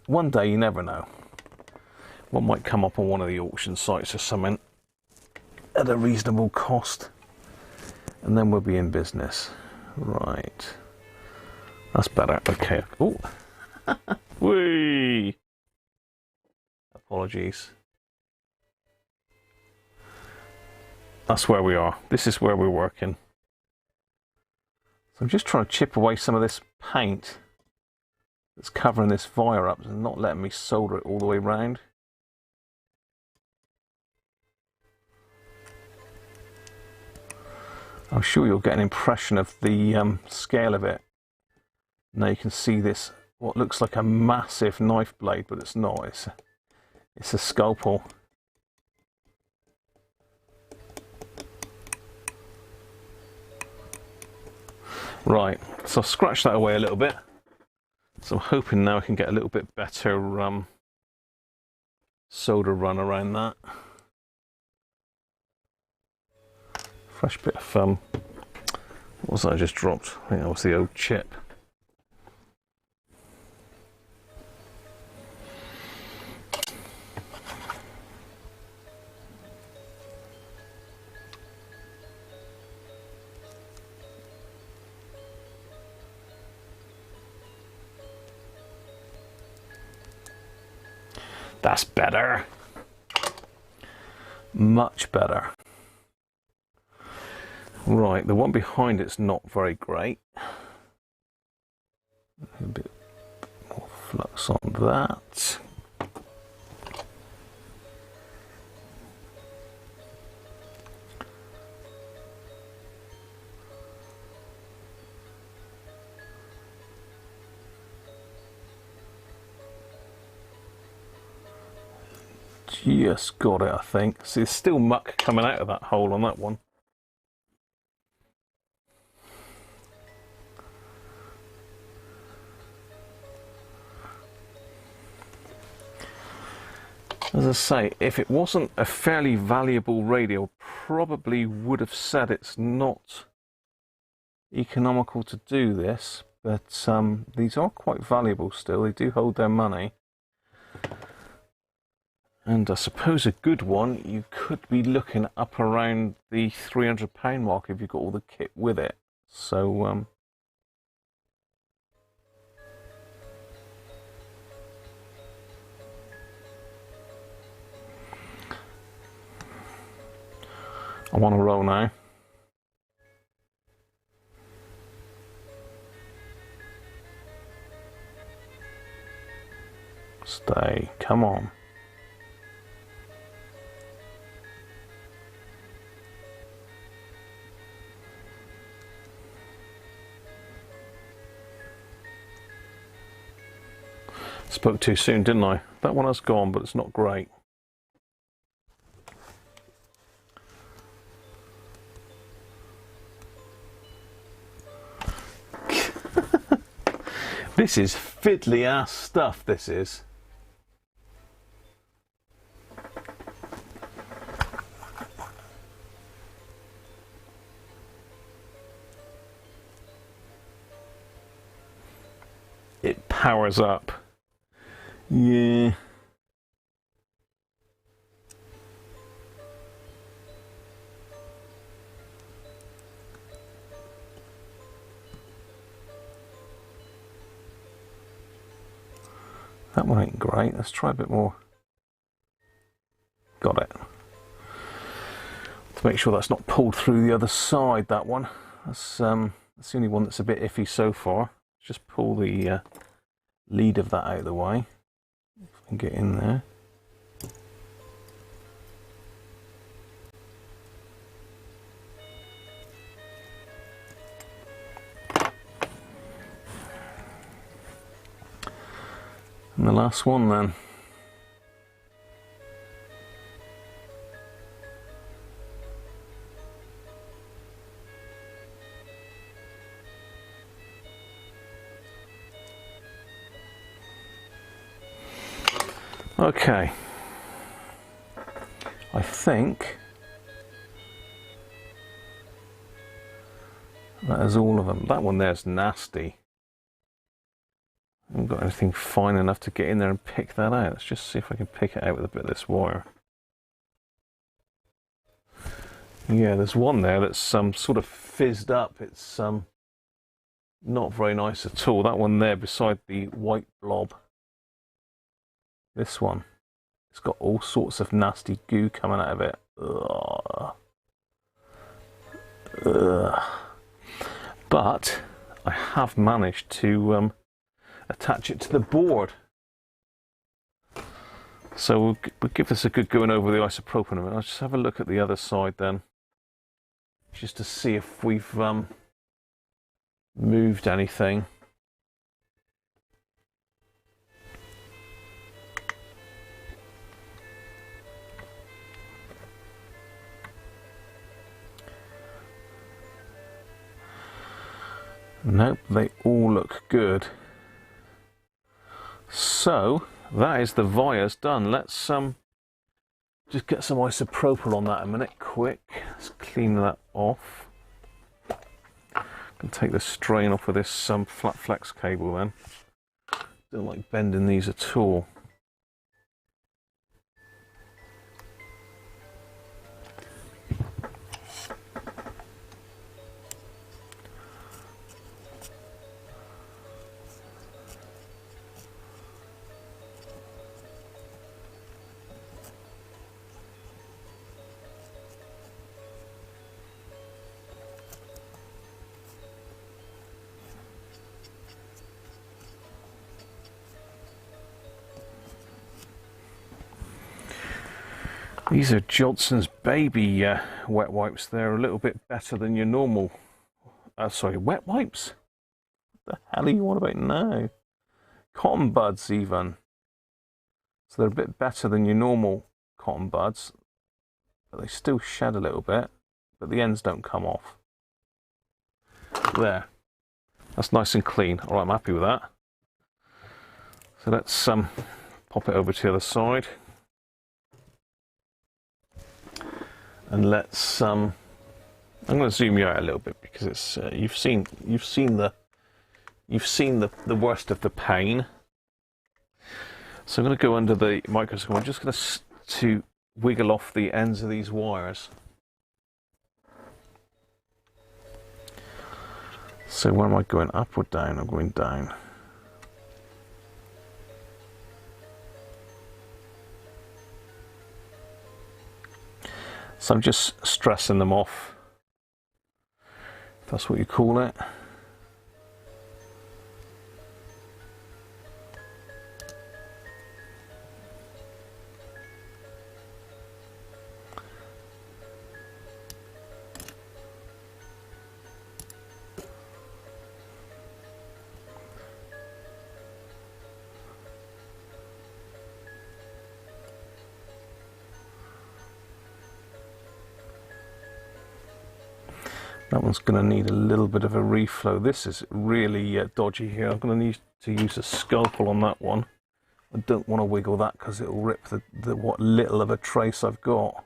One day, you never know. One might come up on one of the auction sites or something at a reasonable cost, and then we'll be in business. Right. That's better. Okay. Oh. Whee! Apologies. That's where we are. This is where we're working. So I'm just trying to chip away some of this paint that's covering this wire up and not letting me solder it all the way around. I'm sure you'll get an impression of the scale of it. Now you can see this, what looks like a massive knife blade, but it's not. It's a scalpel. Right, so I'll scratch that away a little bit. So I'm hoping now I can get a little bit better solder run around that. Fresh bit of what was that I just dropped? I think that was the old chip. That's better. Much better. Right, the one behind it's not very great. A bit more flux on that. Just got it, I think. See, there's still muck coming out of that hole on that one. As I say, if it wasn't a fairly valuable radio, probably would have said it's not economical to do this, but these are quite valuable still. They do hold their money. And I suppose a good one, you could be looking up around the £300 mark if you've got all the kit with it. So, I'm on a roll now. Stay, come on. Spoke too soon, didn't I? That one has gone, but it's not great. This is fiddly ass stuff, this is. It powers up. Yeah. That one ain't great. Let's try a bit more. Got it. To make sure that's not pulled through the other side, that one. That's the only one that's a bit iffy so far. Just pull the lead of that out of the way. And get in there. And the last one then. Okay, I think that is all of them. That one there's nasty. I haven't got anything fine enough to get in there and pick that out. Let's just see if I can pick it out with a bit of this wire. Yeah, there's one there that's sort of fizzed up. It's not very nice at all. That one there beside the white blob. This one, it's got all sorts of nasty goo coming out of it. Ugh. Ugh. But I have managed to attach it to the board. So we'll give this a good going over the isopropyl in a minute. I'll just have a look at the other side then, just to see if we've moved anything. Nope, they all look good. So that is the wires done. Let's just get some isopropyl on that a minute, quick. Let's clean that off. Can take the strain off with this flat flex cable then. Don't like bending these at all. These are Johnson's Baby wet wipes. They're a little bit better than your normal... sorry, wet wipes? What the hell are you on about now? Cotton buds even. So they're a bit better than your normal cotton buds, but they still shed a little bit, but the ends don't come off. There, that's nice and clean. All right, I'm happy with that. So let's pop it over to the other side, and let's I'm going to zoom you out a little bit because it's you've seen the worst of the pain. So I'm going to go under the microscope. I'm just going to wiggle off the ends of these wires. So where am I going, up or down? I'm going down. So I'm just stressing them off, if that's what you call it. That one's going to need a little bit of a reflow. This is really dodgy here. I'm going to need to use a scalpel on that one. I don't want to wiggle that because it'll rip the what little of a trace I've got.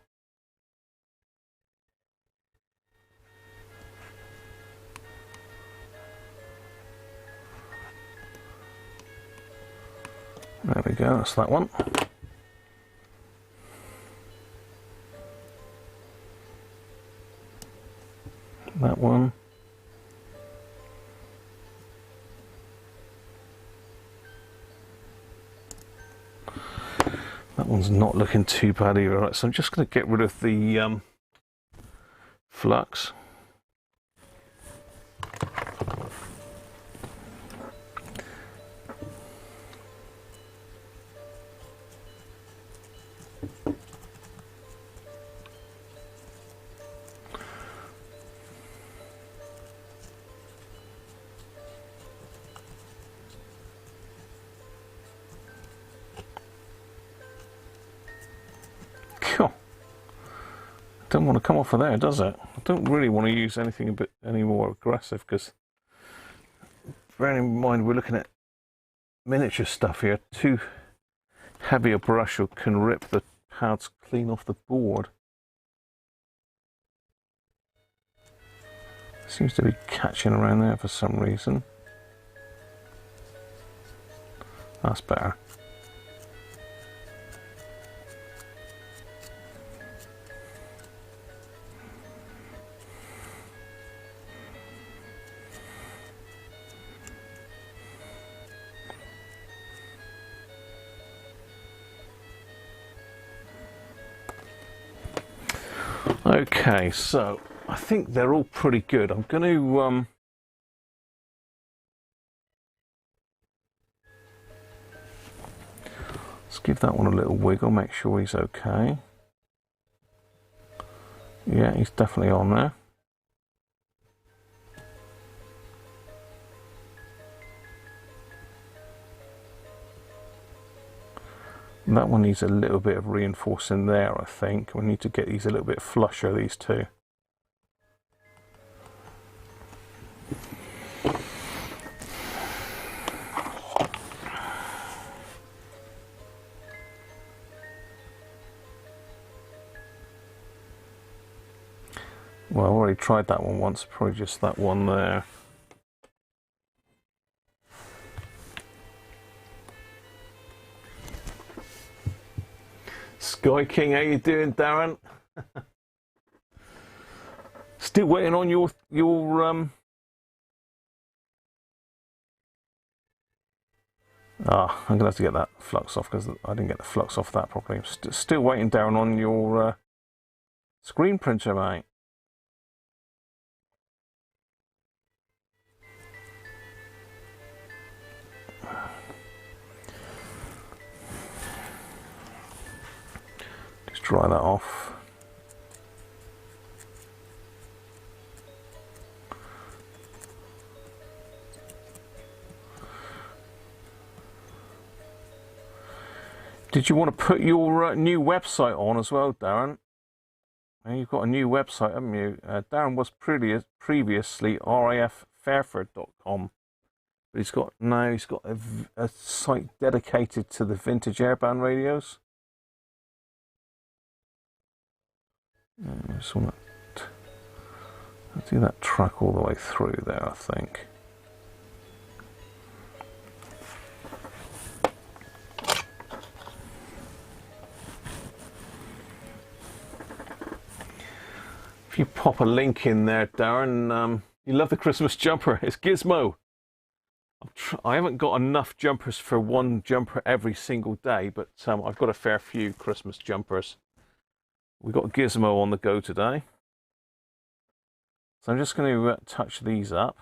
There we go, that's that one. That one. That one's not looking too bad either. Right, so I'm just going to get rid of the flux. Don't want to come off of there, does it? I don't really want to use anything a bit any more aggressive because, bearing in mind we're looking at miniature stuff here, too heavy a brush can rip the pads clean off the board. Seems to be catching around there for some reason. That's better. Okay, so I think they're all pretty good. I'm going to let's give that one a little wiggle, make sure he's okay. Yeah, he's definitely on there. That one needs a little bit of reinforcing there, I think. We need to get these a little bit flusher, these two. Well, I already tried that one once, probably just that one there. Sky King, how you doing, Darren? Still waiting on your I'm gonna have to get that flux off because I didn't get the flux off that properly. I'm still waiting, Darren, on your screen printer, mate. Dry that off. Did you want to put your new website on as well, Darren? You've got a new website, haven't you? Darren was previously raffairford.com, but he's got a site dedicated to the vintage airband radios. I just want to do that track all the way through there, I think. If you pop a link in there, Darren, you love the Christmas jumper. It's Gizmo. I haven't got enough jumpers for one jumper every single day, but I've got a fair few Christmas jumpers. We've got Gizmo on the go today. So I'm just going to touch these up.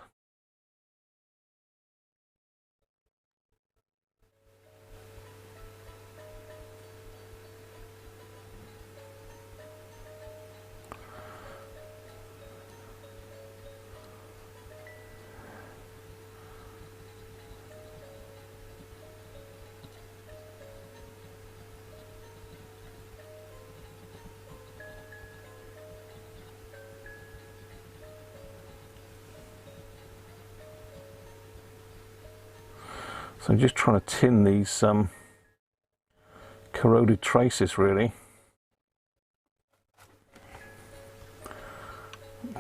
So I'm just trying to tin these corroded traces, really.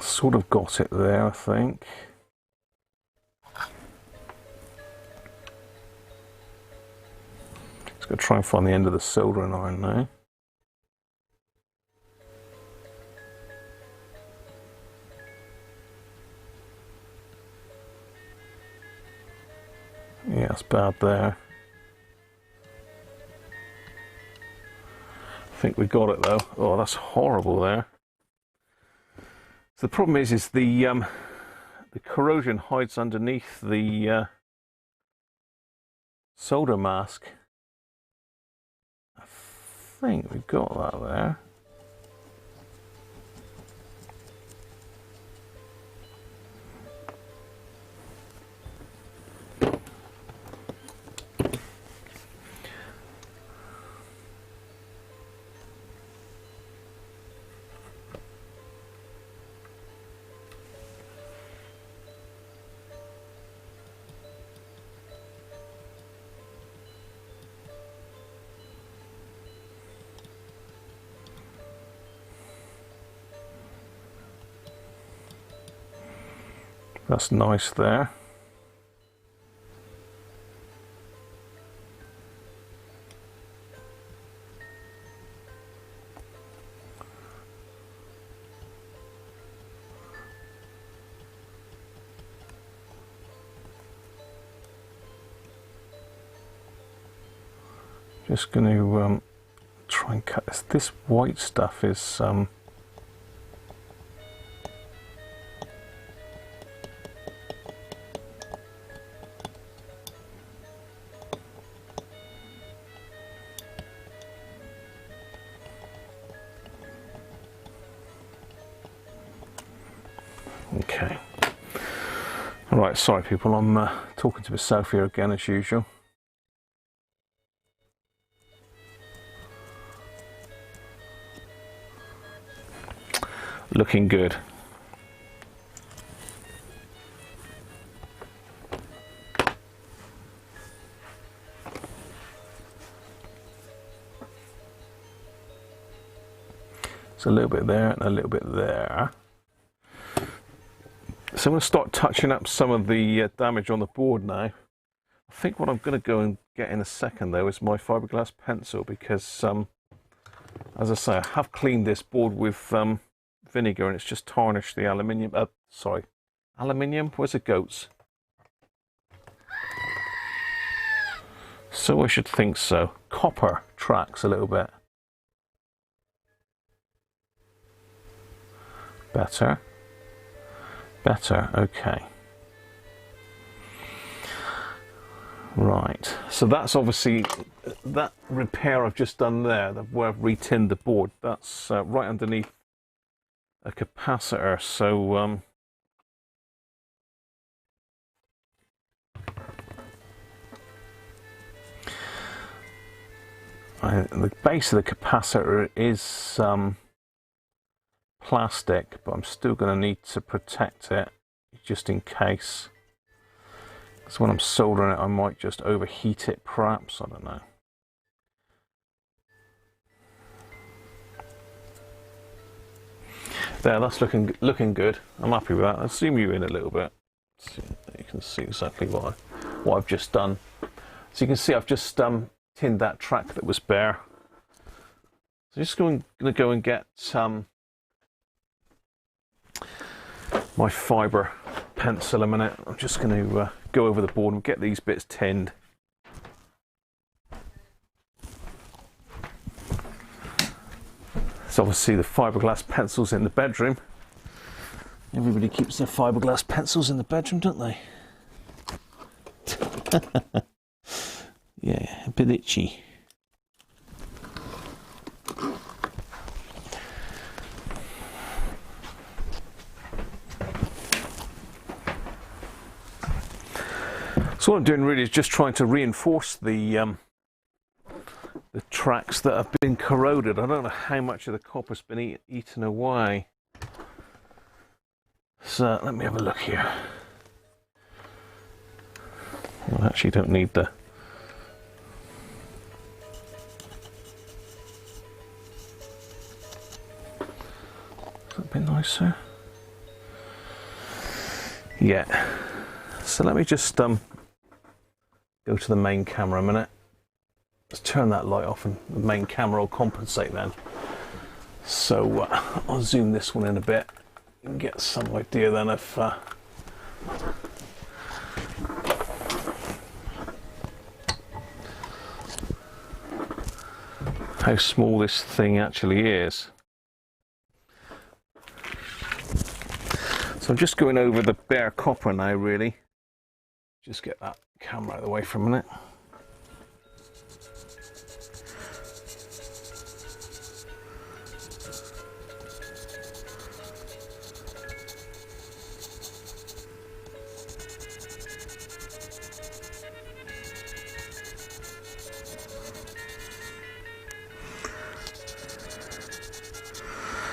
Sort of got it there, I think. Just going to try and find the end of the soldering iron now. Yeah, it's bad there. I think we got it though. Oh, that's horrible there. So the problem is the corrosion hides underneath the solder mask. I think we got that there. That's nice there. Just going to try and cut this. This white stuff is okay. All right, sorry people, I'm talking to myself here again as usual. Looking good. It's a little bit there and a little bit there. So I'm going to start touching up some of the damage on the board now. I think what I'm going to go and get in a second though is my fiberglass pencil, because as I say, I have cleaned this board with vinegar and it's just tarnished the aluminium. Aluminium? Where's the goats? So I should think so. Copper tracks a little bit. Better. Better, okay. Right, so that's obviously that repair I've just done there, where I've retinned the board. That's right underneath a capacitor, so The base of the capacitor is plastic, but I'm still going to need to protect it just in case. Because when I'm soldering it, I might just overheat it, perhaps. I don't know. There, that's looking good. I'm happy with that. I'll zoom you in a little bit, so you can see exactly what I've just done. So you can see I've just tinned that track that was bare. So just going to go and get my fibre pencil a minute. I'm just going to go over the board and get these bits tinned. So obviously the fiberglass pencils in the bedroom. Everybody keeps their fiberglass pencils in the bedroom, don't they? Yeah, a bit itchy. So what I'm doing really is just trying to reinforce the tracks that have been corroded. I don't know how much of the copper's been eaten away. So let me have a look here. I actually don't need the... Is that a bit nicer? Yeah. So let me just go to the main camera a minute. Let's turn that light off and the main camera will compensate then. So I'll zoom this one in a bit and get some idea then of how small this thing actually is. So I'm just going over the bare copper now really. Just get that camera out of the way for a minute.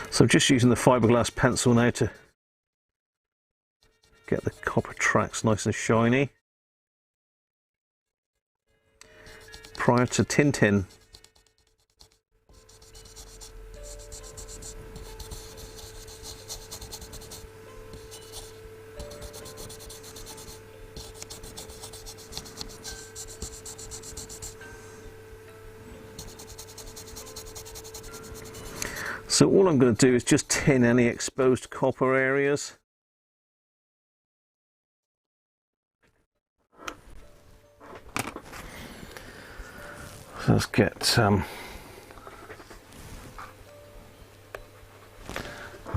So I'm just using the fiberglass pencil now to get the copper tracks nice and shiny prior to tin. So all I'm going to do is just tin any exposed copper areas. So let's get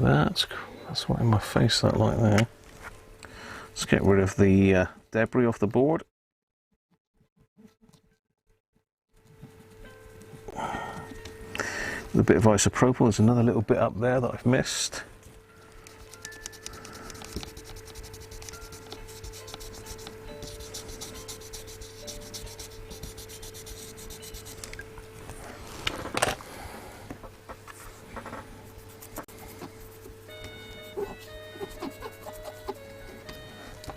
that's what in my face that like there. Let's get rid of the debris off the board. With a bit of isopropyl, there's another little bit up there that I've missed.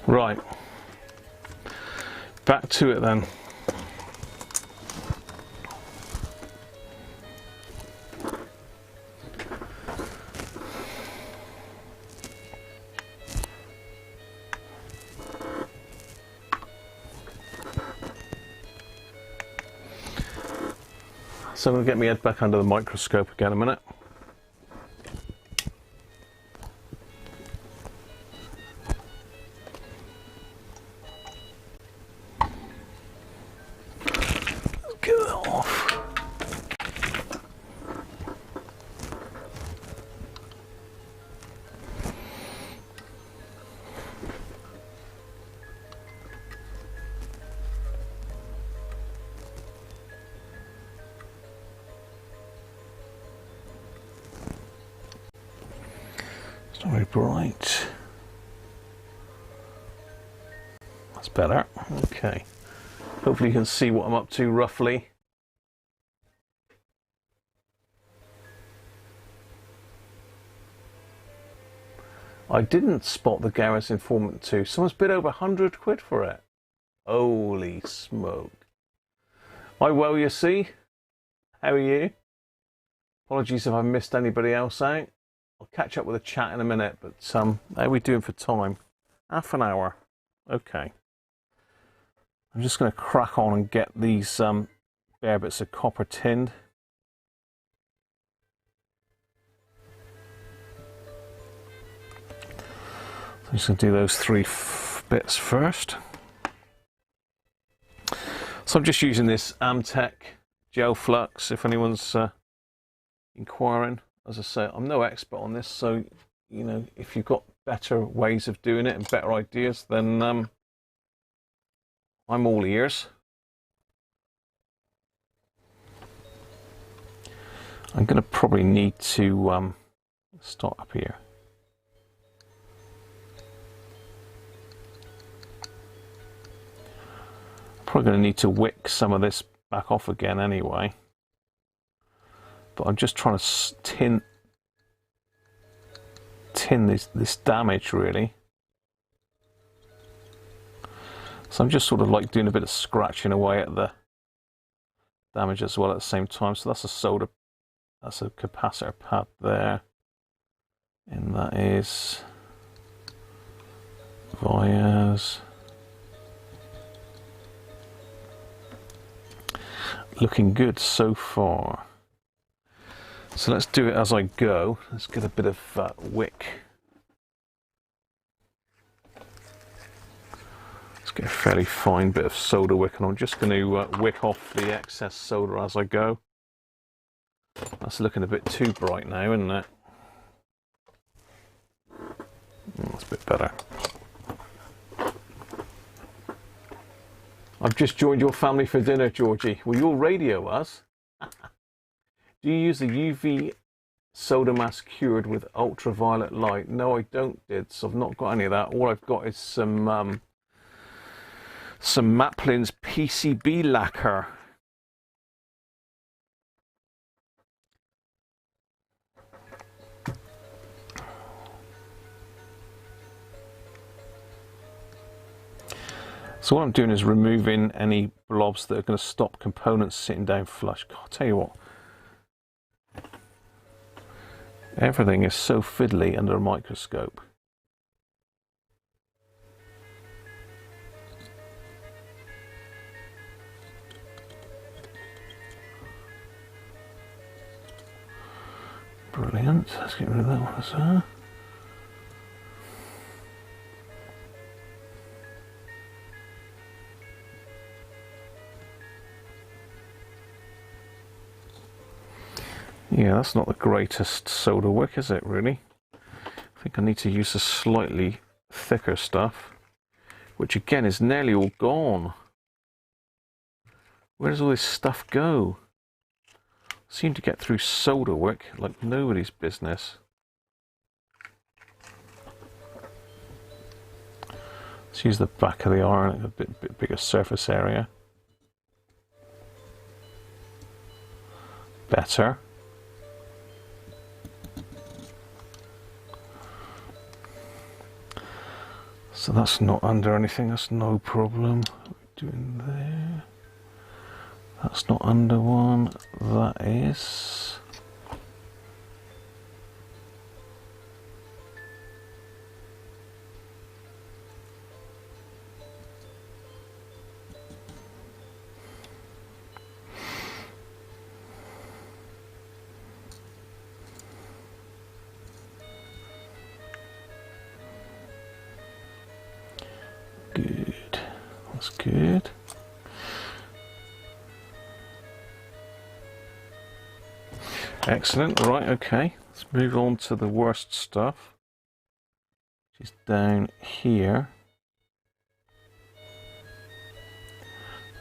Right, back to it then. So I'm going to get my head back under the microscope again a minute. Get that off. It's not very bright. That's better. Okay. Hopefully you can see what I'm up to roughly. I didn't spot the Gareth Informant 2. Someone's bid over 100 quid for it. Holy smoke. Hi, well, you see. How are you? Apologies if I missed anybody else out. I'll catch up with a chat in a minute, but how are we doing for time? Half an hour. Okay. I'm just going to crack on and get these bare bits of copper tinned. I'm just going to do those three bits first. So I'm just using this Amtech gel flux, if anyone's inquiring. As I say, I'm no expert on this, so you know, if you've got better ways of doing it and better ideas, then I'm all ears. I'm going to probably need to start up here. Probably going to need to wick some of this back off again anyway. But I'm just trying to tin this damage really. So I'm just sort of like doing a bit of scratching away at the damage as well at the same time. So that's a capacitor pad there, and that is vias. Looking good so far. So let's do it as I go. Let's get a bit of wick. Let's get a fairly fine bit of solder wick, and I'm just going to wick off the excess solder as I go. That's looking a bit too bright now, isn't it? That's a bit better. I've just joined your family for dinner, Georgie. Will you radio us? Do you use the UV solder mask cured with ultraviolet light? No, I don't, Dids. I've not got any of that. All I've got is some Maplin's PCB lacquer. So what I'm doing is removing any blobs that are going to stop components sitting down flush. God, I'll tell you what. Everything is so fiddly under a microscope. Brilliant. Let's get rid of that one as well. Yeah, that's not the greatest solder wick, is it, really? I think I need to use a slightly thicker stuff, which again is nearly all gone. Where does all this stuff go? I seem to get through solder wick like nobody's business. Let's use the back of the iron, a bit bigger surface area. Better. So that's not under anything, that's no problem. What are we doing there? That's not under one, that is. Good, that's good. Excellent, right, okay. Let's move on to the worst stuff, which is down here.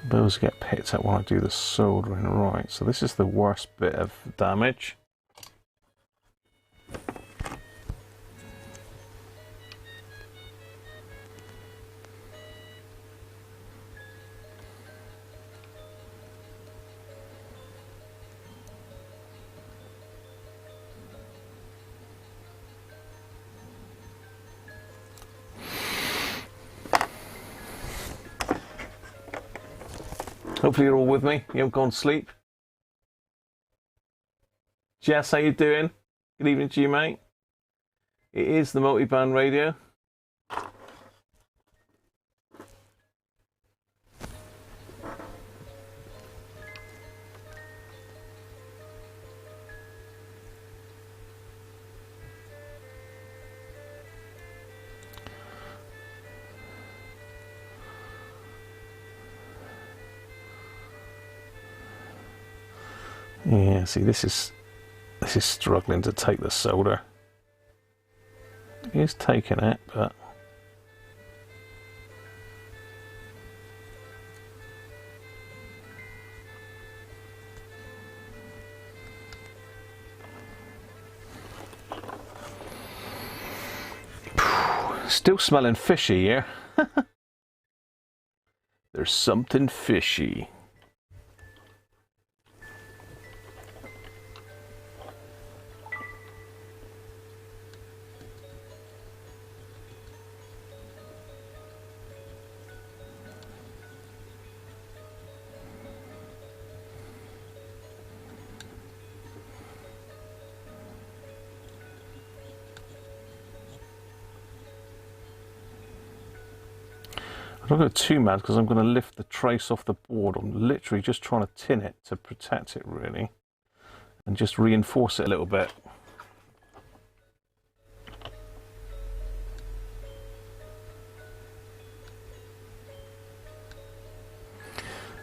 Those get picked up when I do the soldering, right. So this is the worst bit of damage. Hopefully you're all with me. You haven't gone to sleep. Jess, how you doing? Good evening to you, mate. It is the multi-band radio. Yeah, see, this is struggling to take the solder. It is taking it, but still smelling fishy here. There's something fishy. I don't go too mad because I'm going to lift the trace off the board. I'm literally just trying to tin it to protect it really and just reinforce it a little bit.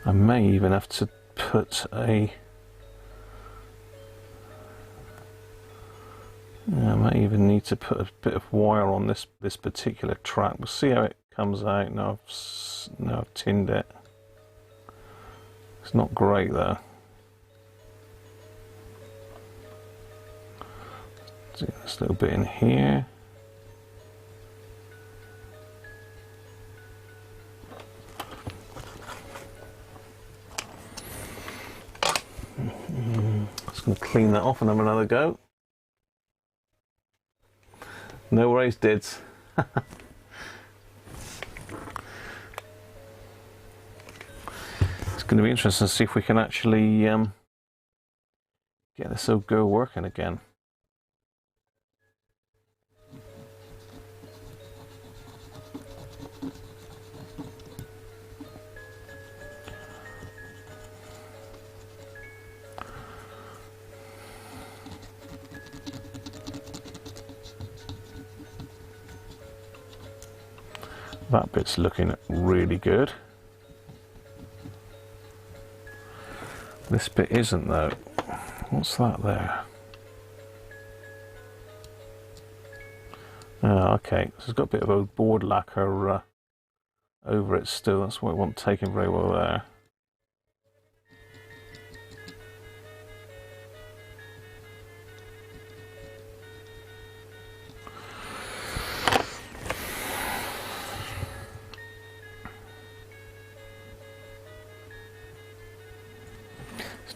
I may even have to put a... I might even need to put a bit of wire on this particular track. We'll see how it comes out. Now I've tinned it. It's not great though. Do this little bit in here. Just going to clean that off and have another go. No worries, Dids. It's going to be interesting to see if we can actually get this old girl working again. That bit's looking really good. This bit isn't though. What's that there? Oh, okay, so it's got a bit of old board lacquer over it still. That's why it wasn't taken very well there.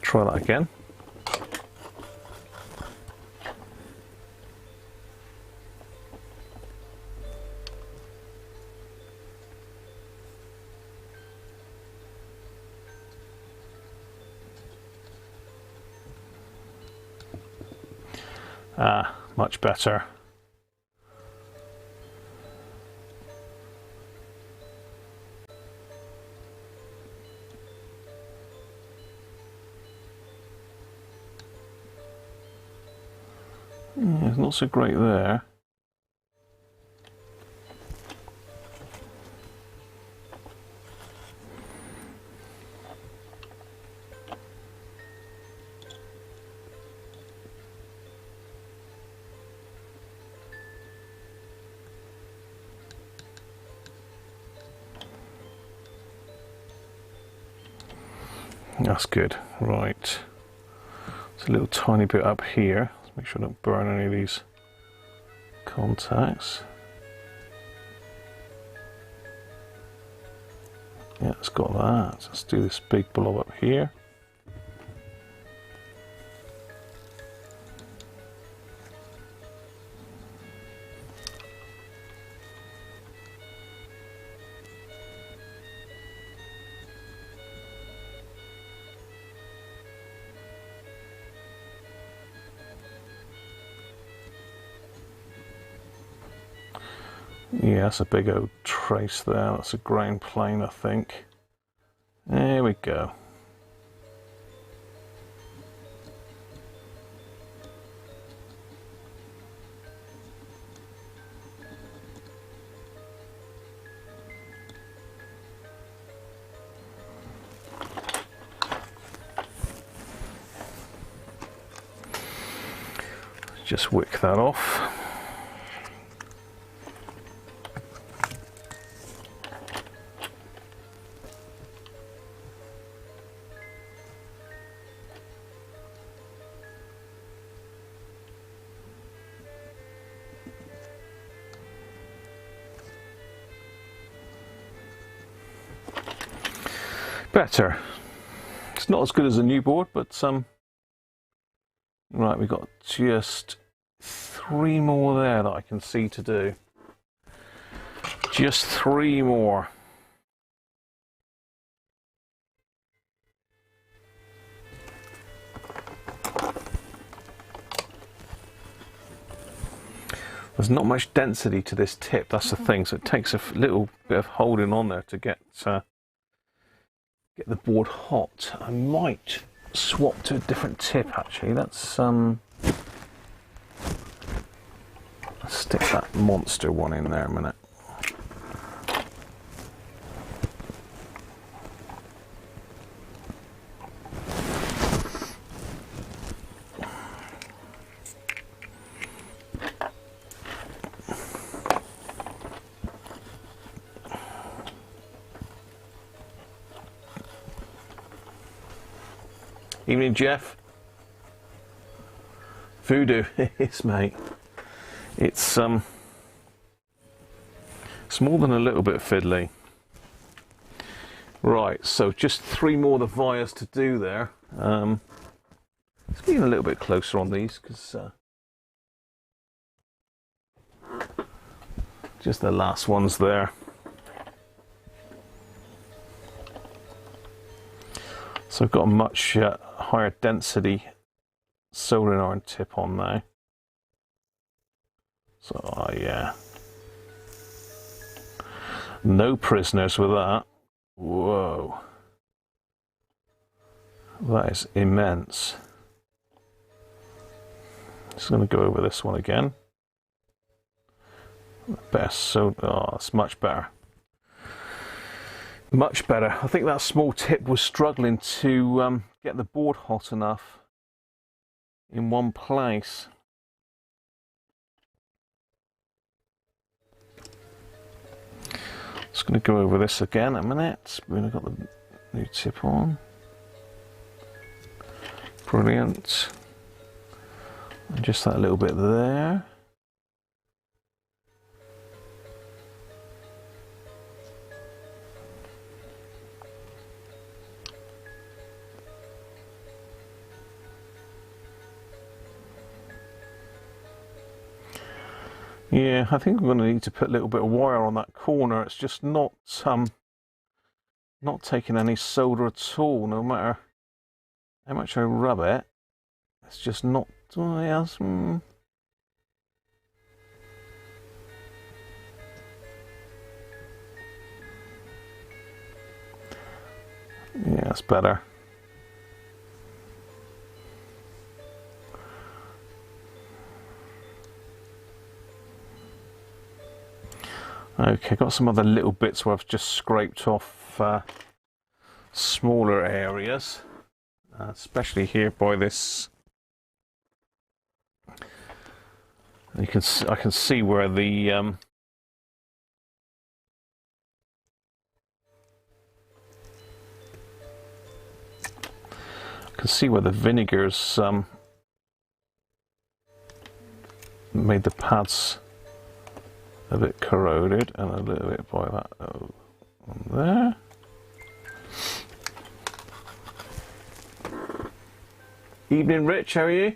Try that again. Ah, much better. Yeah, it's not so great there. That's good. Right. It's a little tiny bit up here. Let's make sure I don't burn any of these contacts. Yeah, it's got that. Let's do this big blob up here. Yeah, that's a big old trace there. That's a ground plane, I think. There we go. Just wick that off. Better. It's not as good as a new board, but right, we've got just 3 more there that I can see to do. Just 3 more. There's not much density to this tip, that's the thing, so it takes a little bit of holding on there to get the board hot. I might swap to a different tip actually. Let's stick that monster one in there a minute. Evening, Jeff. Voodoo, it's mate. It's more than a little bit fiddly. Right, so just 3 more of the wires to do there. Let's get a little bit closer on these because just the last ones there. So I've got a much higher density soldering iron tip on now. So yeah, no prisoners with that. Whoa, that is immense. Just going to go over this one again. Best, so it's much better. Much better. I think that small tip was struggling to get the board hot enough in one place. Just going to go over this again a minute. We've got the new tip on. Brilliant. And just that little bit there. Yeah, I think I'm going to need to put a little bit of wire on that corner. It's just not taking any solder at all, no matter how much I rub it. It's just not. Oh, yes. Yeah, that's better. Okay, got some other little bits where I've just scraped off smaller areas, especially here by this. I can see where the I can see where the vinegar's made the pads a bit corroded, and a little bit by that on there. Evening, Rich, how are you?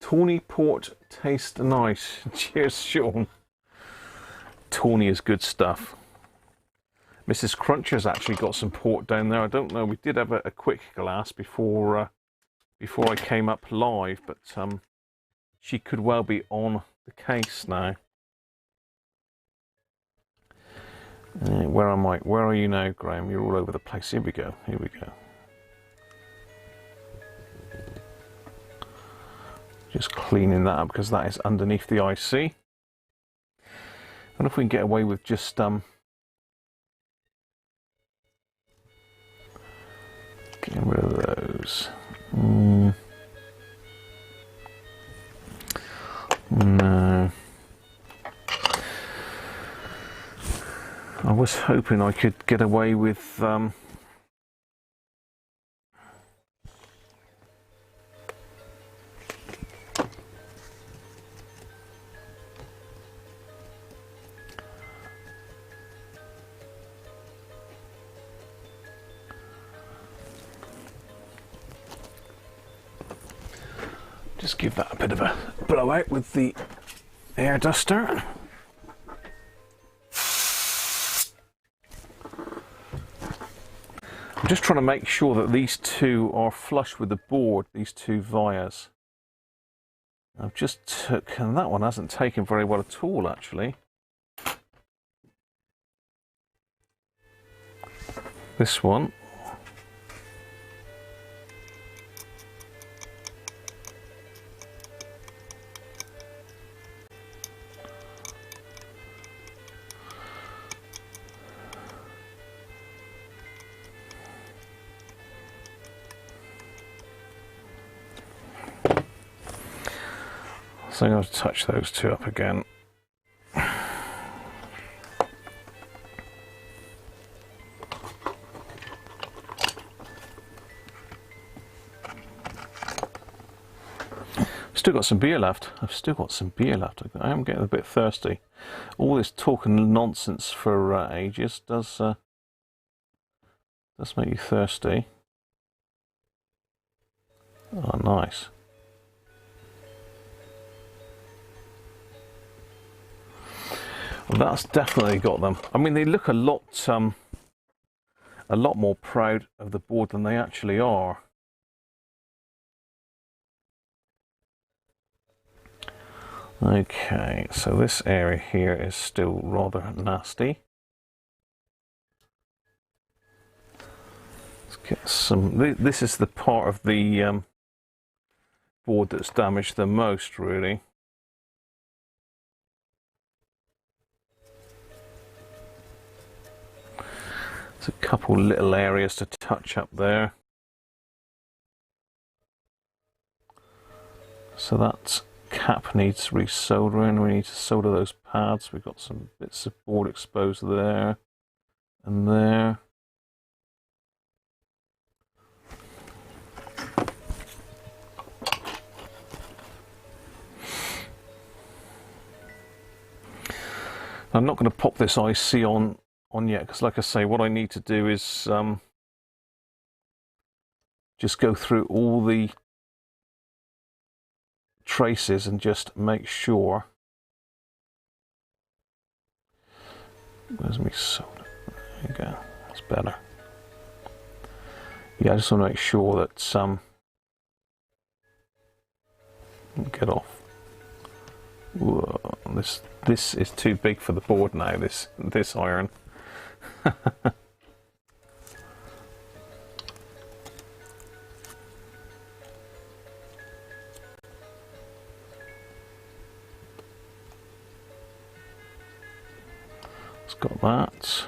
Tawny port tastes nice. Cheers, Sean. Tawny is good stuff. Mrs. Cruncher's actually got some port down there. I don't know. We did have a quick glass before I came up live, but she could well be on the case now. where am I? Where are you now, Graham? You're all over the place. Here we go. Here we go. Just cleaning that up because that is underneath the IC. I wonder if we can get away with just getting rid of those. No. I was hoping I could get away with just give that a bit of a blowout with the air duster. I'm just trying to make sure that these two are flush with the board, these two vias. I've just took, and that one hasn't taken very well at all actually. This one. So I'm going to touch those two up again. Still got some beer left. I've still got some beer left. I am getting a bit thirsty. All this talking nonsense for ages does make you thirsty. Oh, nice. Well, that's definitely got them. I mean, they look a lot more proud of the board than they actually are. Okay, so this area here is still rather nasty. Let's get some. This is the part of the board that's damaged the most, really. A couple little areas to touch up there. So that cap needs resoldering. We need to solder those pads. We've got some bits of board exposed there and there. I'm not going to pop this IC on yet, because like I say, what I need to do is just go through all the traces and just make sure. Where's me solder? There you go, that's better. Yeah, I just want to make sure that get off. Whoa, this is too big for the board now, this iron. It's got that.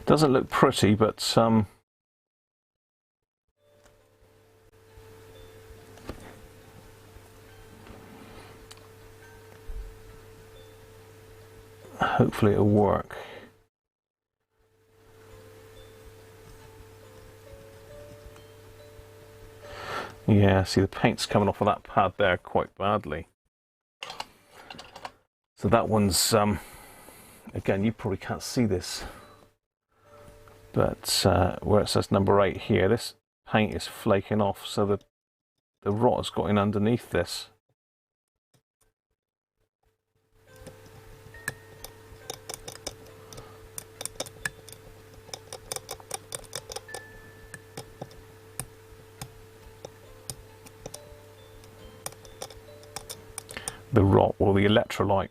Doesn't look pretty, but hopefully it'll work. Yeah, see the paint's coming off of that pad there quite badly. So that one's, again, you probably can't see this, but where it says number 8 here, this paint is flaking off, so the rot has got in underneath this. the rock or the electrolyte.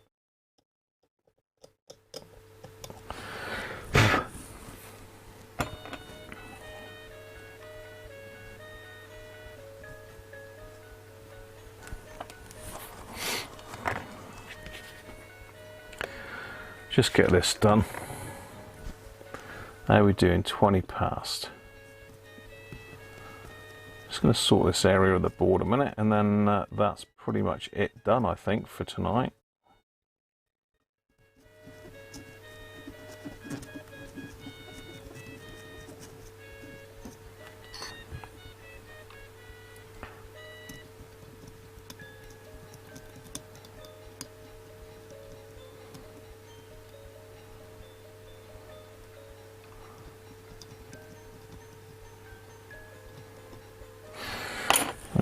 Just get this done. How are we doing? 20 past. Just going to sort this area of the board a minute, and then that's pretty much it done, I think, for tonight.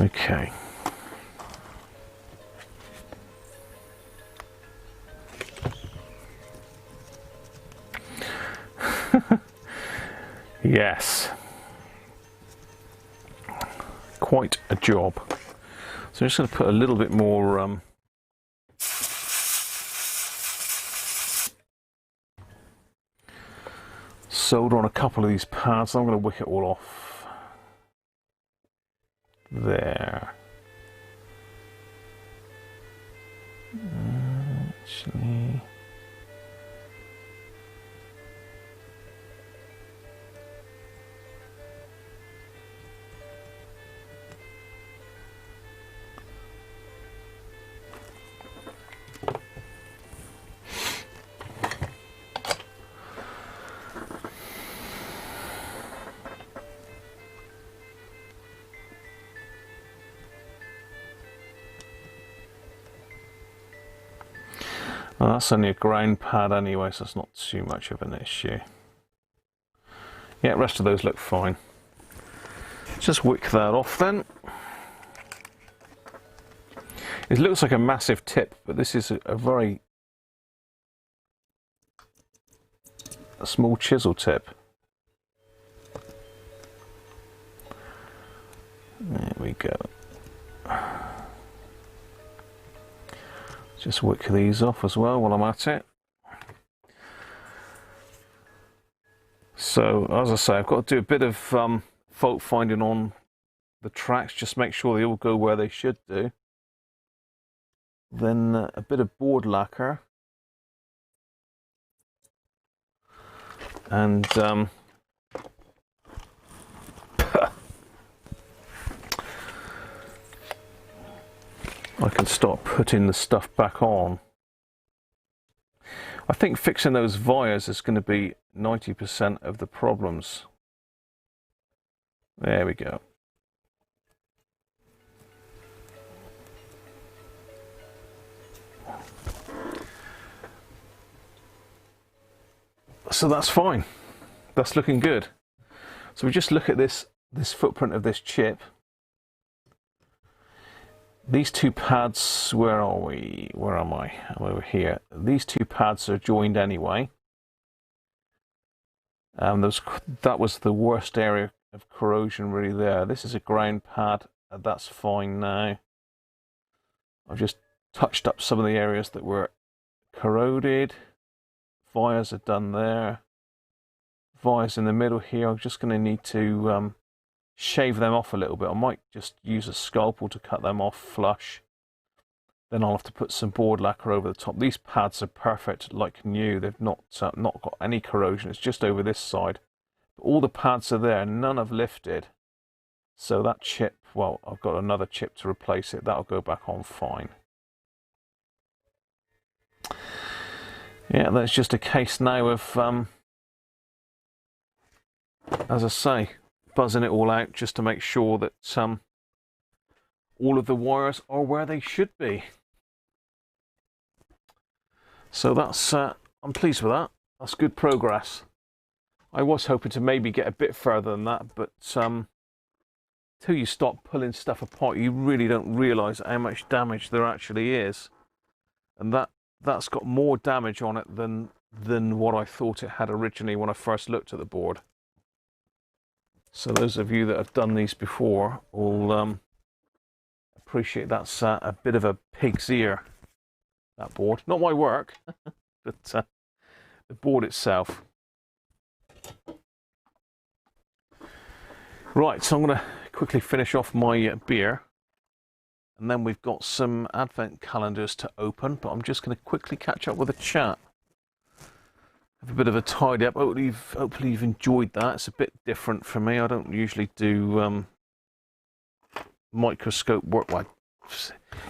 Okay. Yes. Quite a job. So I'm just going to put a little bit more solder on a couple of these pads. I'm going to wick it all off. There. Actually. Well, that's only a ground pad anyway, so it's not too much of an issue. Yeah, the rest of those look fine. Just wick that off then. It looks like a massive tip, but this is a very small chisel tip. There we go. Just wick these off as well while I'm at it. So, as I say, I've got to do a bit of fault finding on the tracks, just make sure they all go where they should do. Then a bit of board lacquer. And I can start putting the stuff back on. I think fixing those wires is going to be 90% of the problems. There we go. So that's fine. That's looking good. So we just look at this footprint of this chip. These two pads, where are we? Where am I? I'm over here. These two pads are joined anyway. That was the worst area of corrosion really there. This is a ground pad. That's fine now. I've just touched up some of the areas that were corroded. Wires are done there. Wires in the middle here. I'm just going to need to shave them off a little bit. I might just use a scalpel to cut them off flush. Then I'll have to put some board lacquer over the top. These pads are perfect, like new. They've not got any corrosion. It's just over this side. But all the pads are there. None have lifted. So that chip, well, I've got another chip to replace it. That'll go back on fine. Yeah, that's just a case now of, as I say, buzzing it all out just to make sure that all of the wires are where they should be. So that's, I'm pleased with that. That's good progress. I was hoping to maybe get a bit further than that, but till you stop pulling stuff apart, you really don't realise how much damage there actually is. And that's got more damage on it than what I thought it had originally when I first looked at the board. So those of you that have done these before will appreciate that's a bit of a pig's ear that board. Not my work, but the board itself. Right, so I'm going to quickly finish off my beer. And then we've got some advent calendars to open, but I'm just going to quickly catch up with the chat. Have a bit of a tidy up. Hopefully you've enjoyed that. It's a bit different for me. I don't usually do microscope work. Well,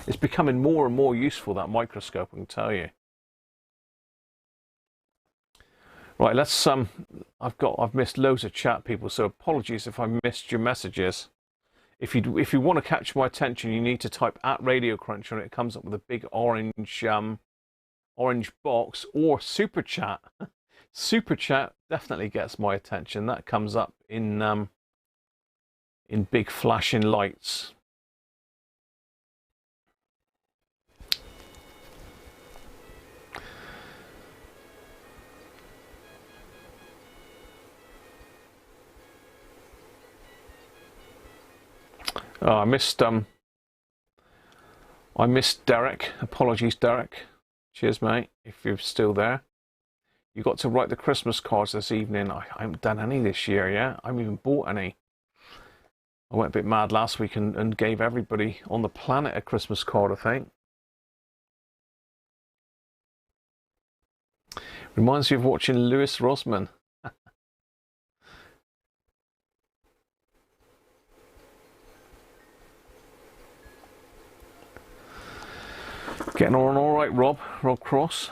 it's becoming more and more useful, that microscope, I can tell you. Right, let's I've missed loads of chat, people, so apologies if I missed your messages. If you want to catch my attention, you need to type at Radiocruncher and it comes up with a big orange box, or super chat. Super chat definitely gets my attention. That comes up in big flashing lights. Oh, I missed Derek. Apologies, Derek. Cheers, mate, if you're still there. You got to write the Christmas cards this evening. I haven't done any this year yet. I haven't even bought any. I went a bit mad last week and gave everybody on the planet a Christmas card, I think. Reminds you of watching Lewis Rosman. Getting on all right, Rob Cross.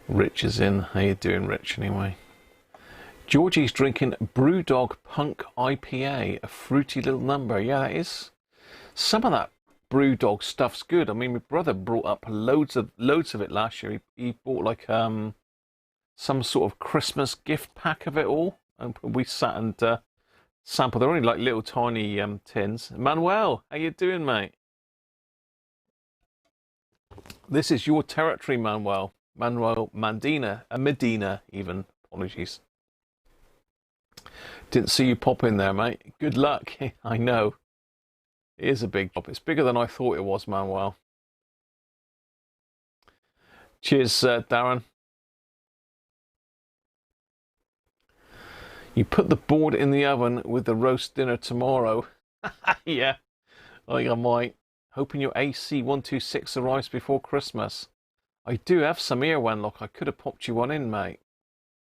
Rich is in. How you doing, Rich, anyway? Georgie's drinking Brewdog Punk IPA, a fruity little number. Yeah, that is. Some of that Brewdog stuff's good. I mean, my brother brought up loads of it last year. He bought like some sort of Christmas gift pack of it all, and we sat and sampled. They're only like little tiny tins. Manuel, how you doing, mate? This is your territory, Manuel. Manuel Medina, even. Apologies. Didn't see you pop in there, mate. Good luck. I know. It is a big job. It's bigger than I thought it was, Manuel. Cheers, Darren. You put the board in the oven with the roast dinner tomorrow. Yeah, I think I might. Hoping your AC126 arrives before Christmas. I do have some here, Wenlock. I could have popped you one in, mate.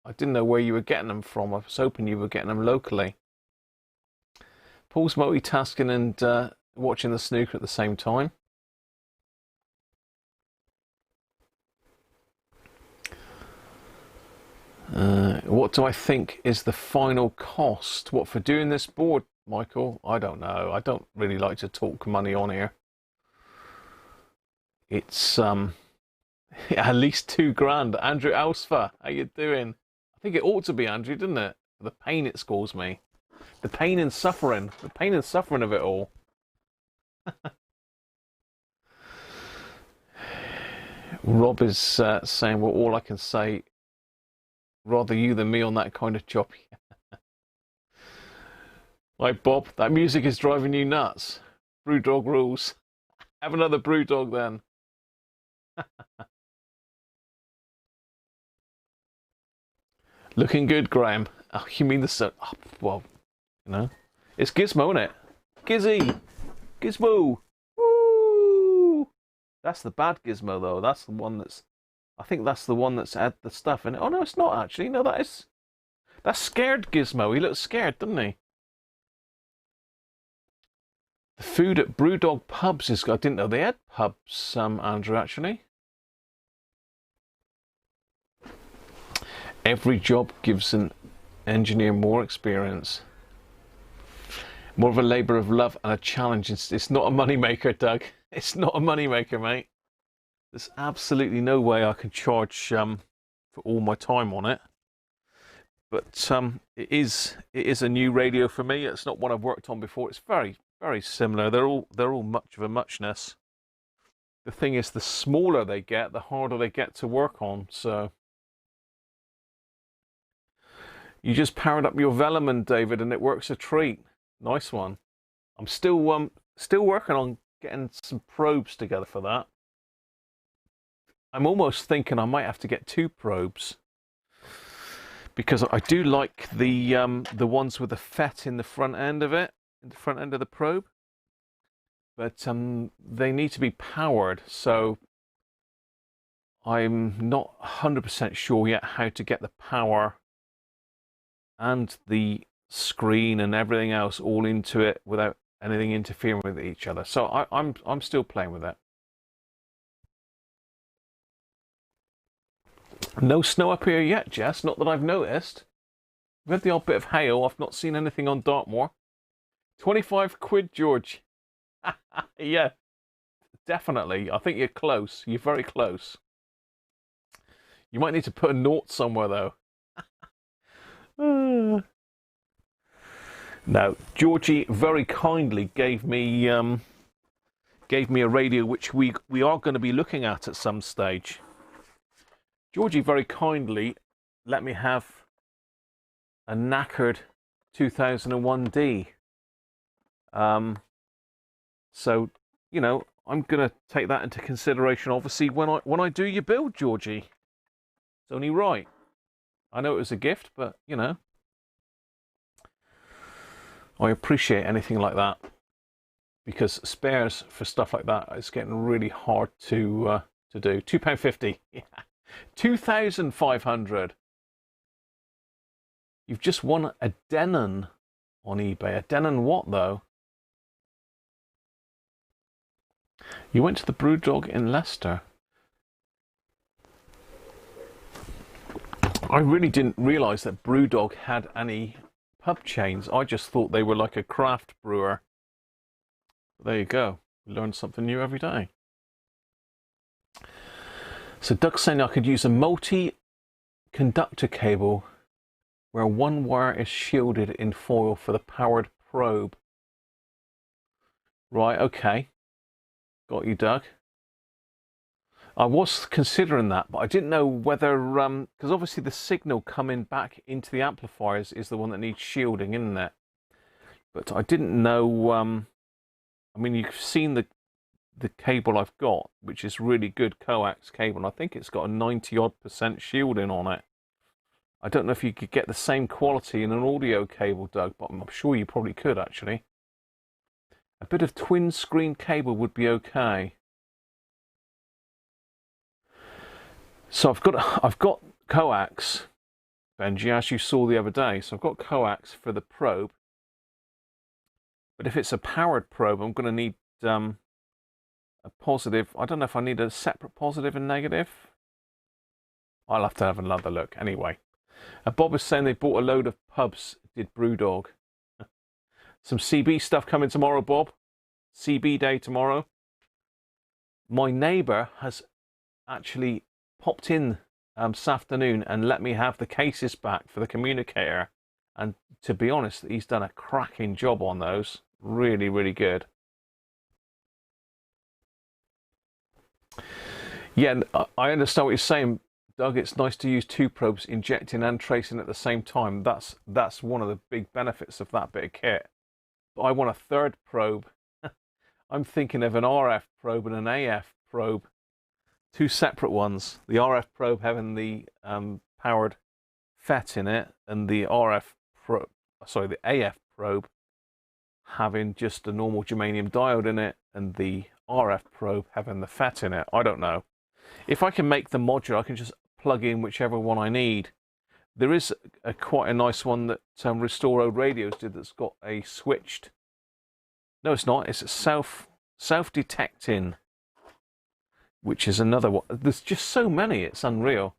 I didn't know where you were getting them from. I was hoping you were getting them locally. Paul's multitasking and watching the snooker at the same time. What do I think is the final cost? What, for doing this board, Michael? I don't know. I don't really like to talk money on here. It's at least £2,000. Andrew Alsfa, how you doing? I think it ought to be, Andrew, doesn't it? For the pain it scores me. The pain and suffering. The pain and suffering of it all. Rob is saying, well, all I can say, rather you than me on that kind of job. Like, Bob, that music is driving you nuts. Brewdog rules. Have another Brewdog then. Looking good, Graham. Oh, you mean the sun? Oh, well, you know, it's Gizmo, isn't it? Gizzy, Gizmo. Woo! That's the bad Gizmo, though. That's the one that's. I think that's the one that's had the stuff in it. Oh no, it's not actually. No, that's scared Gizmo. He looks scared, doesn't he? The food at Brewdog pubs is. I didn't know they had pubs, Andrew. Actually. Every job gives an engineer more experience. More of a labour of love and a challenge. It's not a moneymaker, Doug. It's not a moneymaker, mate. There's absolutely no way I can charge for all my time on it. But it is a new radio for me. It's not one I've worked on before. It's very, very similar. They're all much of a muchness. The thing is, the smaller they get, the harder they get to work on. So you just powered up your Velleman, David, and it works a treat. Nice one. I'm still working on getting some probes together for that. I'm almost thinking I might have to get 2 probes, because I do like the ones with the FET in the front end of it, in the front end of the probe. But they need to be powered, so I'm not 100% sure yet how to get the power and the screen and everything else all into it without anything interfering with each other. So I'm still playing with it. No snow up here yet, Jess. Not that I've noticed. We've had the odd bit of hail. I've not seen anything on Dartmoor. 25 quid, George. Yeah, definitely. I think you're close. You're very close. You might need to put a nought somewhere, though. Now, Georgie very kindly gave me a radio which we are going to be looking at some stage. Georgie very kindly let me have a knackered 2001D. So, you know, I'm going to take that into consideration, obviously, when I do your build, Georgie. It's only right. I know it was a gift, but, you know, I appreciate anything like that, because spares for stuff like that is getting really hard to do. £2.50. Yeah. 2,500. You've just won a Denon on eBay. A Denon what, though? You went to the Brewdog in Leicester. I really didn't realise that Brewdog had any pub chains. I just thought they were like a craft brewer. There you go. We learn something new every day. So Doug's saying I could use a multi-conductor cable where one wire is shielded in foil for the powered probe. Right, okay. Got you, Doug. I was considering that, but I didn't know whether, because obviously the signal coming back into the amplifiers is the one that needs shielding, isn't it? But I didn't know, I mean, you've seen the cable I've got, which is really good coax cable, and I think it's got a 90-odd% shielding on it. I don't know if you could get the same quality in an audio cable, Doug, but I'm sure you probably could, actually. A bit of twin screen cable would be okay. So I've got coax, Benji, as you saw the other day. So I've got coax for the probe. But if it's a powered probe, I'm going to need a positive. I don't know if I need a separate positive and negative. I'll have to have another look. Anyway, Bob is saying they bought a load of pubs, did Brewdog. Some CB stuff coming tomorrow, Bob. CB day tomorrow. My neighbour has actually popped in this afternoon and let me have the cases back for the communicator. And to be honest, he's done a cracking job on those. Really, really good. Yeah, I understand what you're saying, Doug. It's nice to use 2 probes, injecting and tracing at the same time. That's one of the big benefits of that bit of kit. But I want a 3rd probe. I'm thinking of an RF probe and an AF probe. 2 separate ones. The RF probe having the powered FET in it, and the the AF probe having just a normal germanium diode in it, and the RF probe having the FET in it. I don't know. If I can make the modular, I can just plug in whichever one I need. There is quite a nice one that Restore Old Radios did that's got a switched. No, it's not. It's a self-detecting, which is another one. There's just so many. It's unreal.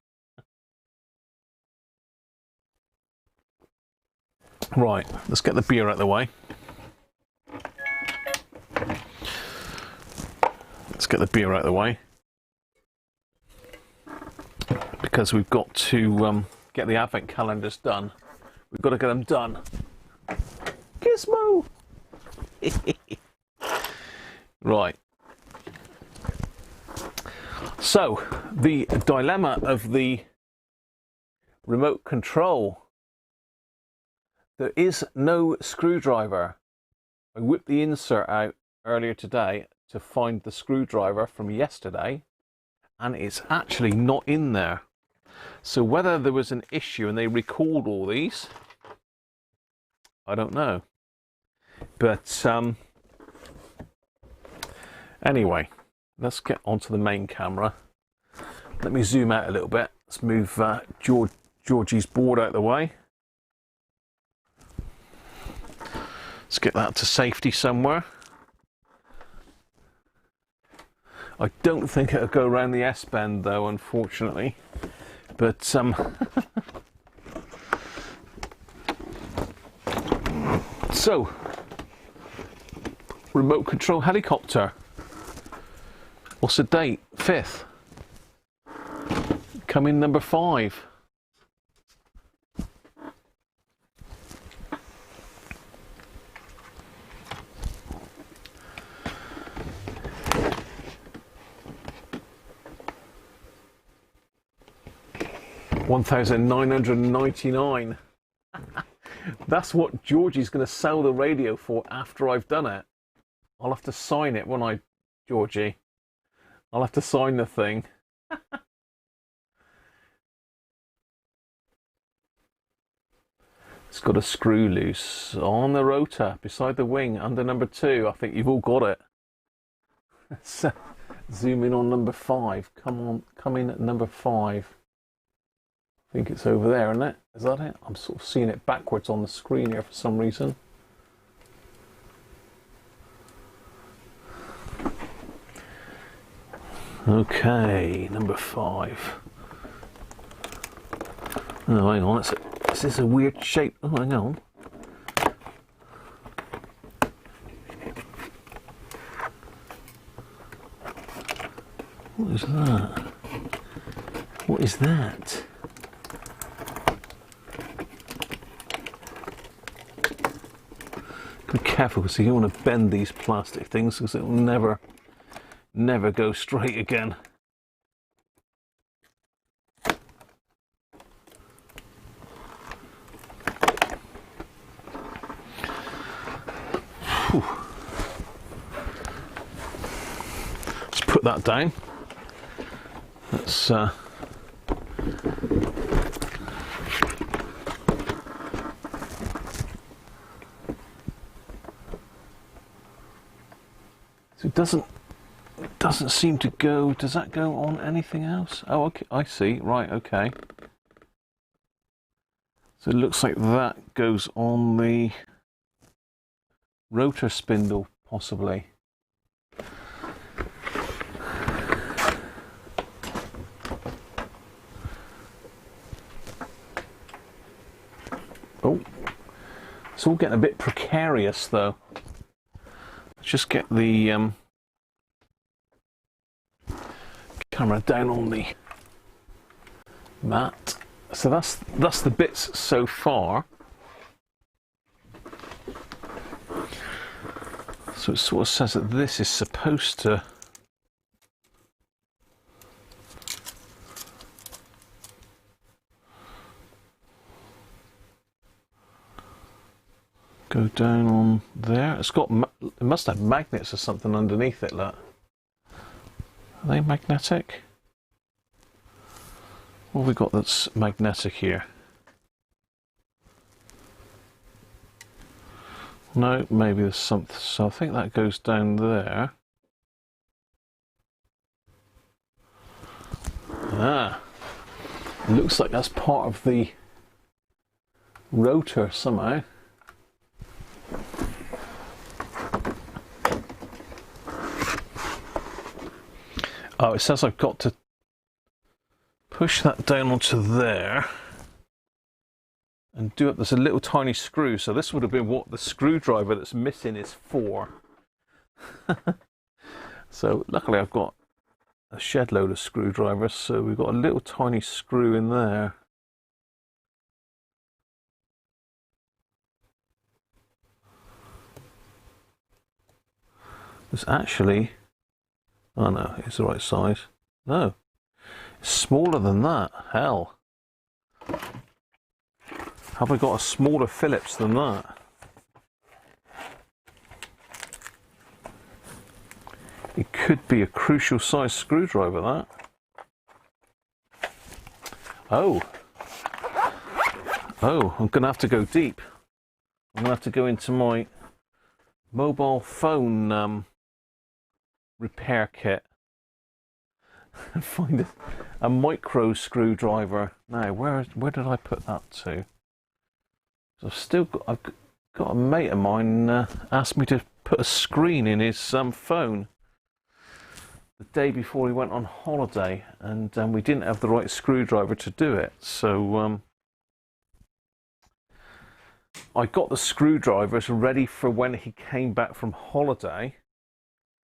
Right, let's get the beer out of the way. Let's get the beer out of the way, because we've got to get the advent calendars done. We've got to get them done. Gizmo! Right. So, the dilemma of the remote control. There is no screwdriver. I whipped the insert out earlier today to find the screwdriver from yesterday, and it's actually not in there. So whether there was an issue and they recalled all these, I don't know. But anyway, let's get onto the main camera. Let me zoom out a little bit. Let's move Georgie's board out of the way. Let's get that to safety somewhere. I don't think it'll go around the S-bend though, unfortunately. But so, remote control helicopter. What's the date? 5th. Coming number 5. $1,999. That's what Georgie's going to sell the radio for after I've done it. I'll have to sign it, won't I, Georgie? I'll have to sign the thing. It's got a screw loose on the rotor beside the wing under number 2. I think you've all got it. Let's zoom in on number 5. Come on, come in at number 5. I think it's over there, isn't it? Is that it? I'm sort of seeing it backwards on the screen here for some reason. Okay, number 5. Oh, hang on. This is a weird shape. Oh, hang on. What is that? What is that? Be careful, because you don't want to bend these plastic things, because it will never go straight again. Whew. Let's put that down. Let's so it doesn't seem to go. Does that go on anything else? Oh, okay, I see. Right, okay. So it looks like that goes on the rotor spindle, possibly. Oh, it's all getting a bit precarious, though. Let's just get the camera down on the mat. So that's the bits so far. So it sort of says that this is supposed to go down on there. It's got, it must have magnets or something underneath it, look. Are they magnetic? What have we got that's magnetic here? No, maybe there's something. So I think that goes down there. Ah, it looks like that's part of the rotor somehow. Oh, it says I've got to push that down onto there and do it. There's a little tiny screw, so this would have been what the screwdriver that's missing is for. So luckily I've got a shed load of screwdrivers, so we've got a little tiny screw in there. It's actually, oh no, it's the right size. No, it's smaller than that. Hell. Have I got a smaller Phillips than that? It could be a crucial size screwdriver, that. Oh, I'm going to have to go deep. I'm going to have to go into my mobile phone repair kit and find a micro screwdriver. Now, where did I put that to? I've got a mate of mine asked me to put a screen in his phone the day before he went on holiday, and we didn't have the right screwdriver to do it. So I got the screwdrivers ready for when he came back from holiday,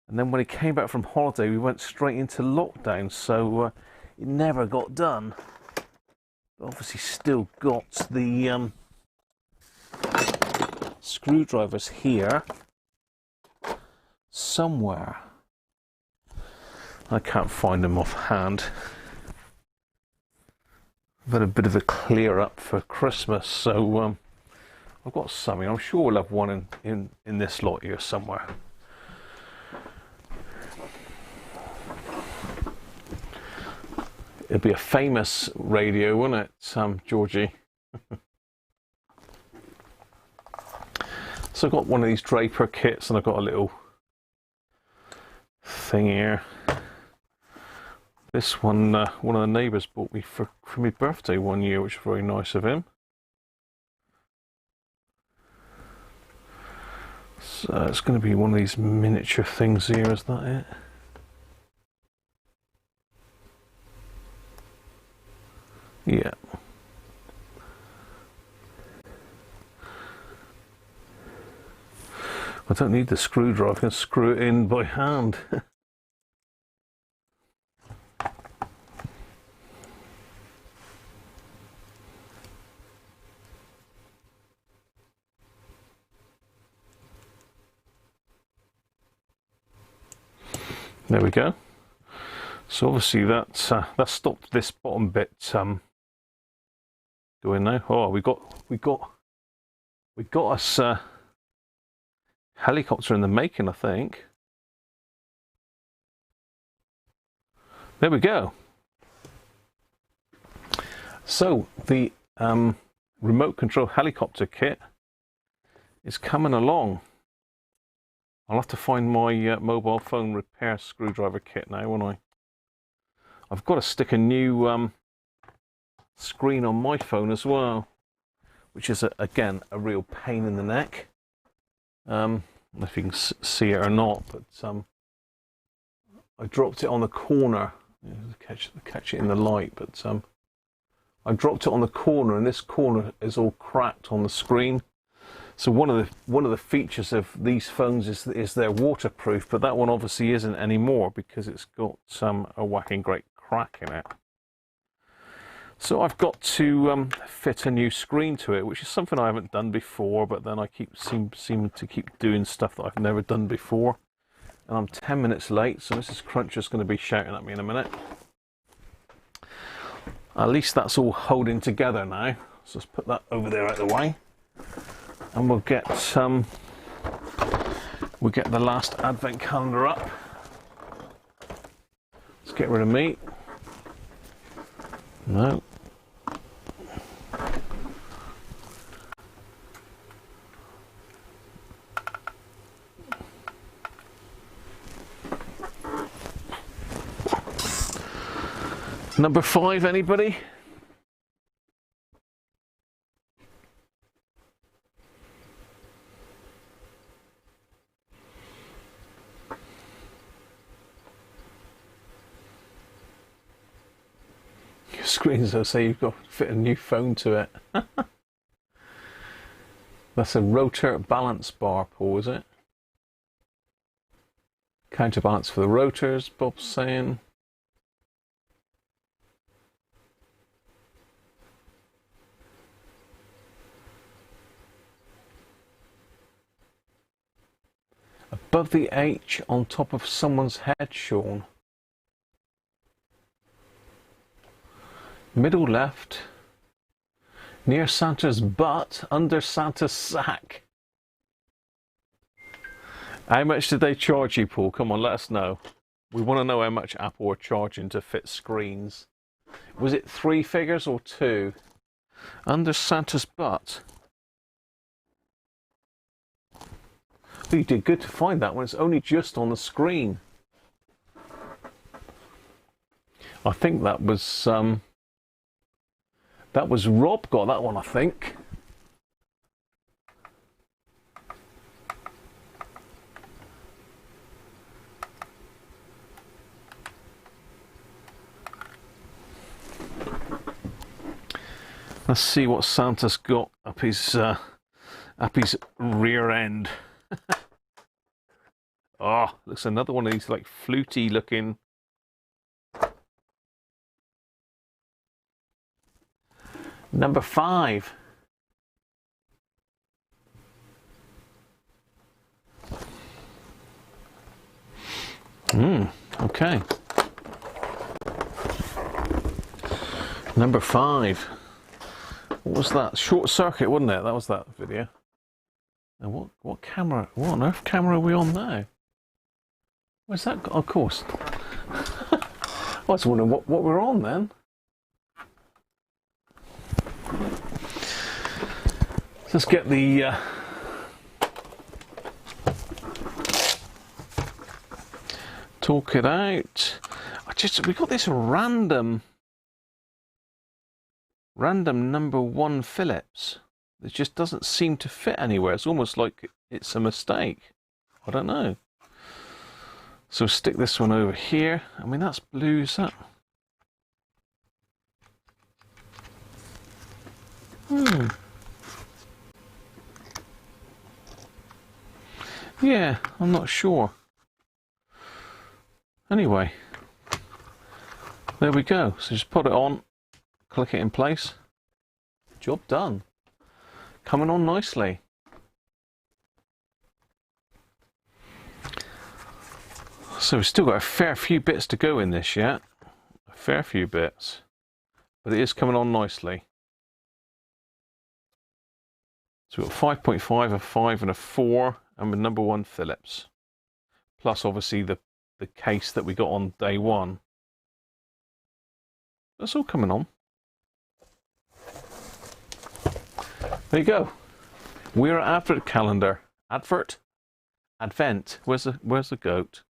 and then when he came back from holiday we went straight into lockdown, so it never got done. But obviously still got the screwdrivers here somewhere. I can't find them offhand. I've had a bit of a clear up for Christmas, so I've got something. I'm sure we'll have one in this lot here somewhere. It'd be a famous radio, wouldn't it, Georgie? So I've got one of these Draper kits, and I've got a little thing here. This one, one of the neighbours bought me for my birthday one year, which was very nice of him. So it's going to be one of these miniature things here, is that it? Yeah. I don't need the screwdriver, I can screw it in by hand. There we go. So obviously that stopped this bottom bit going now. Oh, we got us helicopter in the making, I think. There we go. So the remote control helicopter kit is coming along. I'll have to find my mobile phone repair screwdriver kit now, won't I? I've got to stick a new screen on my phone as well, which is again a real pain in the neck. I don't know if you can see it or not, but I dropped it on the corner. Catch it in the light, but I dropped it on the corner, and this corner is all cracked on the screen. So one of the features of these phones is they're waterproof, but that one obviously isn't anymore because it's got a whacking great crack in it. So I've got to fit a new screen to it, which is something I haven't done before, but then I seem to keep doing stuff that I've never done before. And I'm 10 minutes late, so Mrs. Cruncher's going to be shouting at me in a minute. At least that's all holding together now. So let's put that over there out of the way. And we'll get the last advent calendar up. Let's get rid of meat. No. Number 5, anybody? Screens will say you've got to fit a new phone to it. That's a rotor balance bar, Paul, is it? Counterbalance for the rotors, Bob's saying. Above the H on top of someone's head, Sean. Middle left. Near Santa's butt, under Santa's sack. How much did they charge you, Paul? Come on, let us know. We want to know how much Apple are charging to fit screens. Was it 3 figures or 2? Under Santa's butt. Oh, you did good to find that one. It's only just on the screen. I think that was Rob got that one, I think. Let's see what Santa's got up his rear end. Oh, looks another one of these like fluty looking. Number 5. Okay. Number 5. What was that? Short circuit, wasn't it? That was that video. And what camera? What on earth camera are we on now? Where's that? Oh, of course. I was wondering what we're on then. Let's get the talk it out. We got this random number 1 Phillips. It just doesn't seem to fit anywhere. It's almost like it's a mistake. I don't know. So stick this one over here. I mean, that's blue, is that? Yeah, I'm not sure. Anyway, there we go. So just put it on, click it in place. Job done. Coming on nicely. So we've still got a fair few bits to go in this yet. A fair few bits. But it is coming on nicely. So we've got 5.5, a 5 and a 4, and the number 1 Phillips. Plus obviously the case that we got on day 1. That's all coming on. There you go. We're at Advent calendar. Advent. Where's the goat?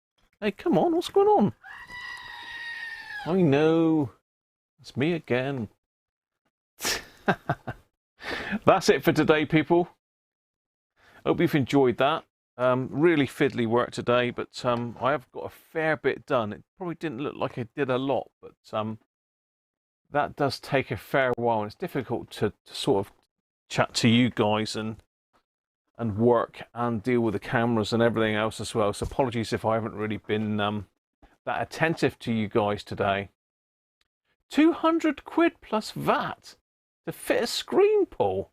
Hey, come on, what's going on? I know. It's me again. That's it for today, people. Hope you've enjoyed that. Really fiddly work today, but I have got a fair bit done. It probably didn't look like I did a lot, but that does take a fair while, and it's difficult to sort of chat to you guys and work and deal with the cameras and everything else as well. So apologies if I haven't really been that attentive to you guys today. 200 quid plus VAT to fit a screen, Paul.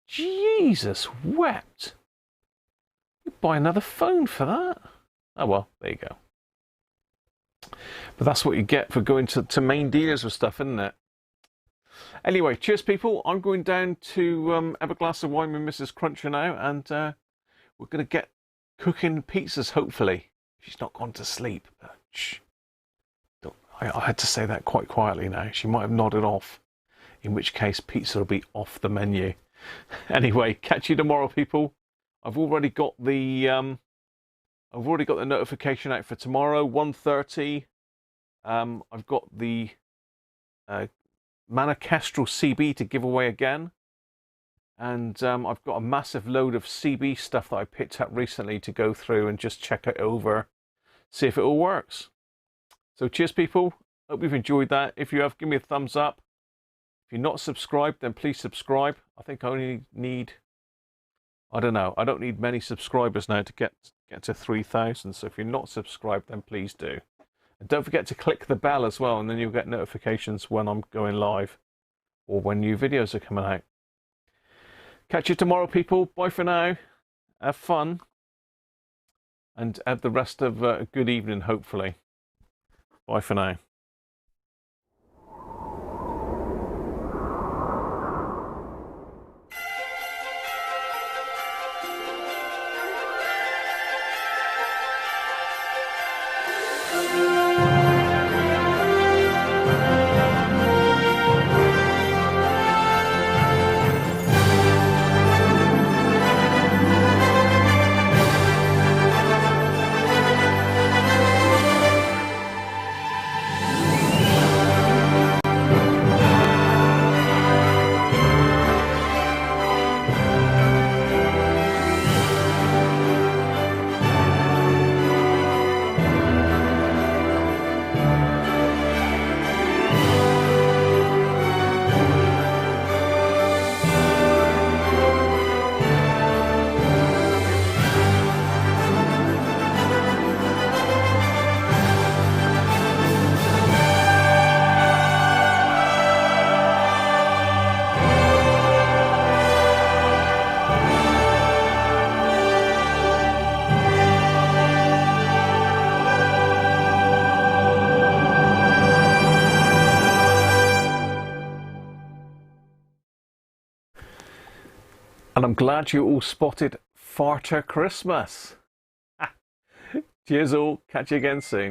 Jesus wept. You'd buy another phone for that. Oh well, there you go. But that's what you get for going to main dealers with stuff, isn't it? Anyway, cheers, people. I'm going down to have a glass of wine with Mrs. Cruncher now, and we're going to get cooking pizzas, hopefully. She's not gone to sleep. Shh. I had to say that quite quietly now. She might have nodded off, in which case pizza will be off the menu. Anyway, catch you tomorrow, people. I've already got the notification out for tomorrow, 1:30. I've got the Kestrel CB to give away again, and I've got a massive load of CB stuff that I picked up recently to go through and just check it over, see if it all works. So cheers, people. Hope you've enjoyed that. If you have, give me a thumbs up. If you're not subscribed, then please subscribe. I think I only need, I don't know, I don't need many subscribers now to get to 3,000. So if you're not subscribed, then please do. And don't forget to click the bell as well, and then you'll get notifications when I'm going live or when new videos are coming out. Catch you tomorrow, people. Bye for now. Have fun. and have the rest of a good evening, hopefully. Bye for now. And I'm glad you all spotted Farter Christmas. Cheers all, catch you again soon.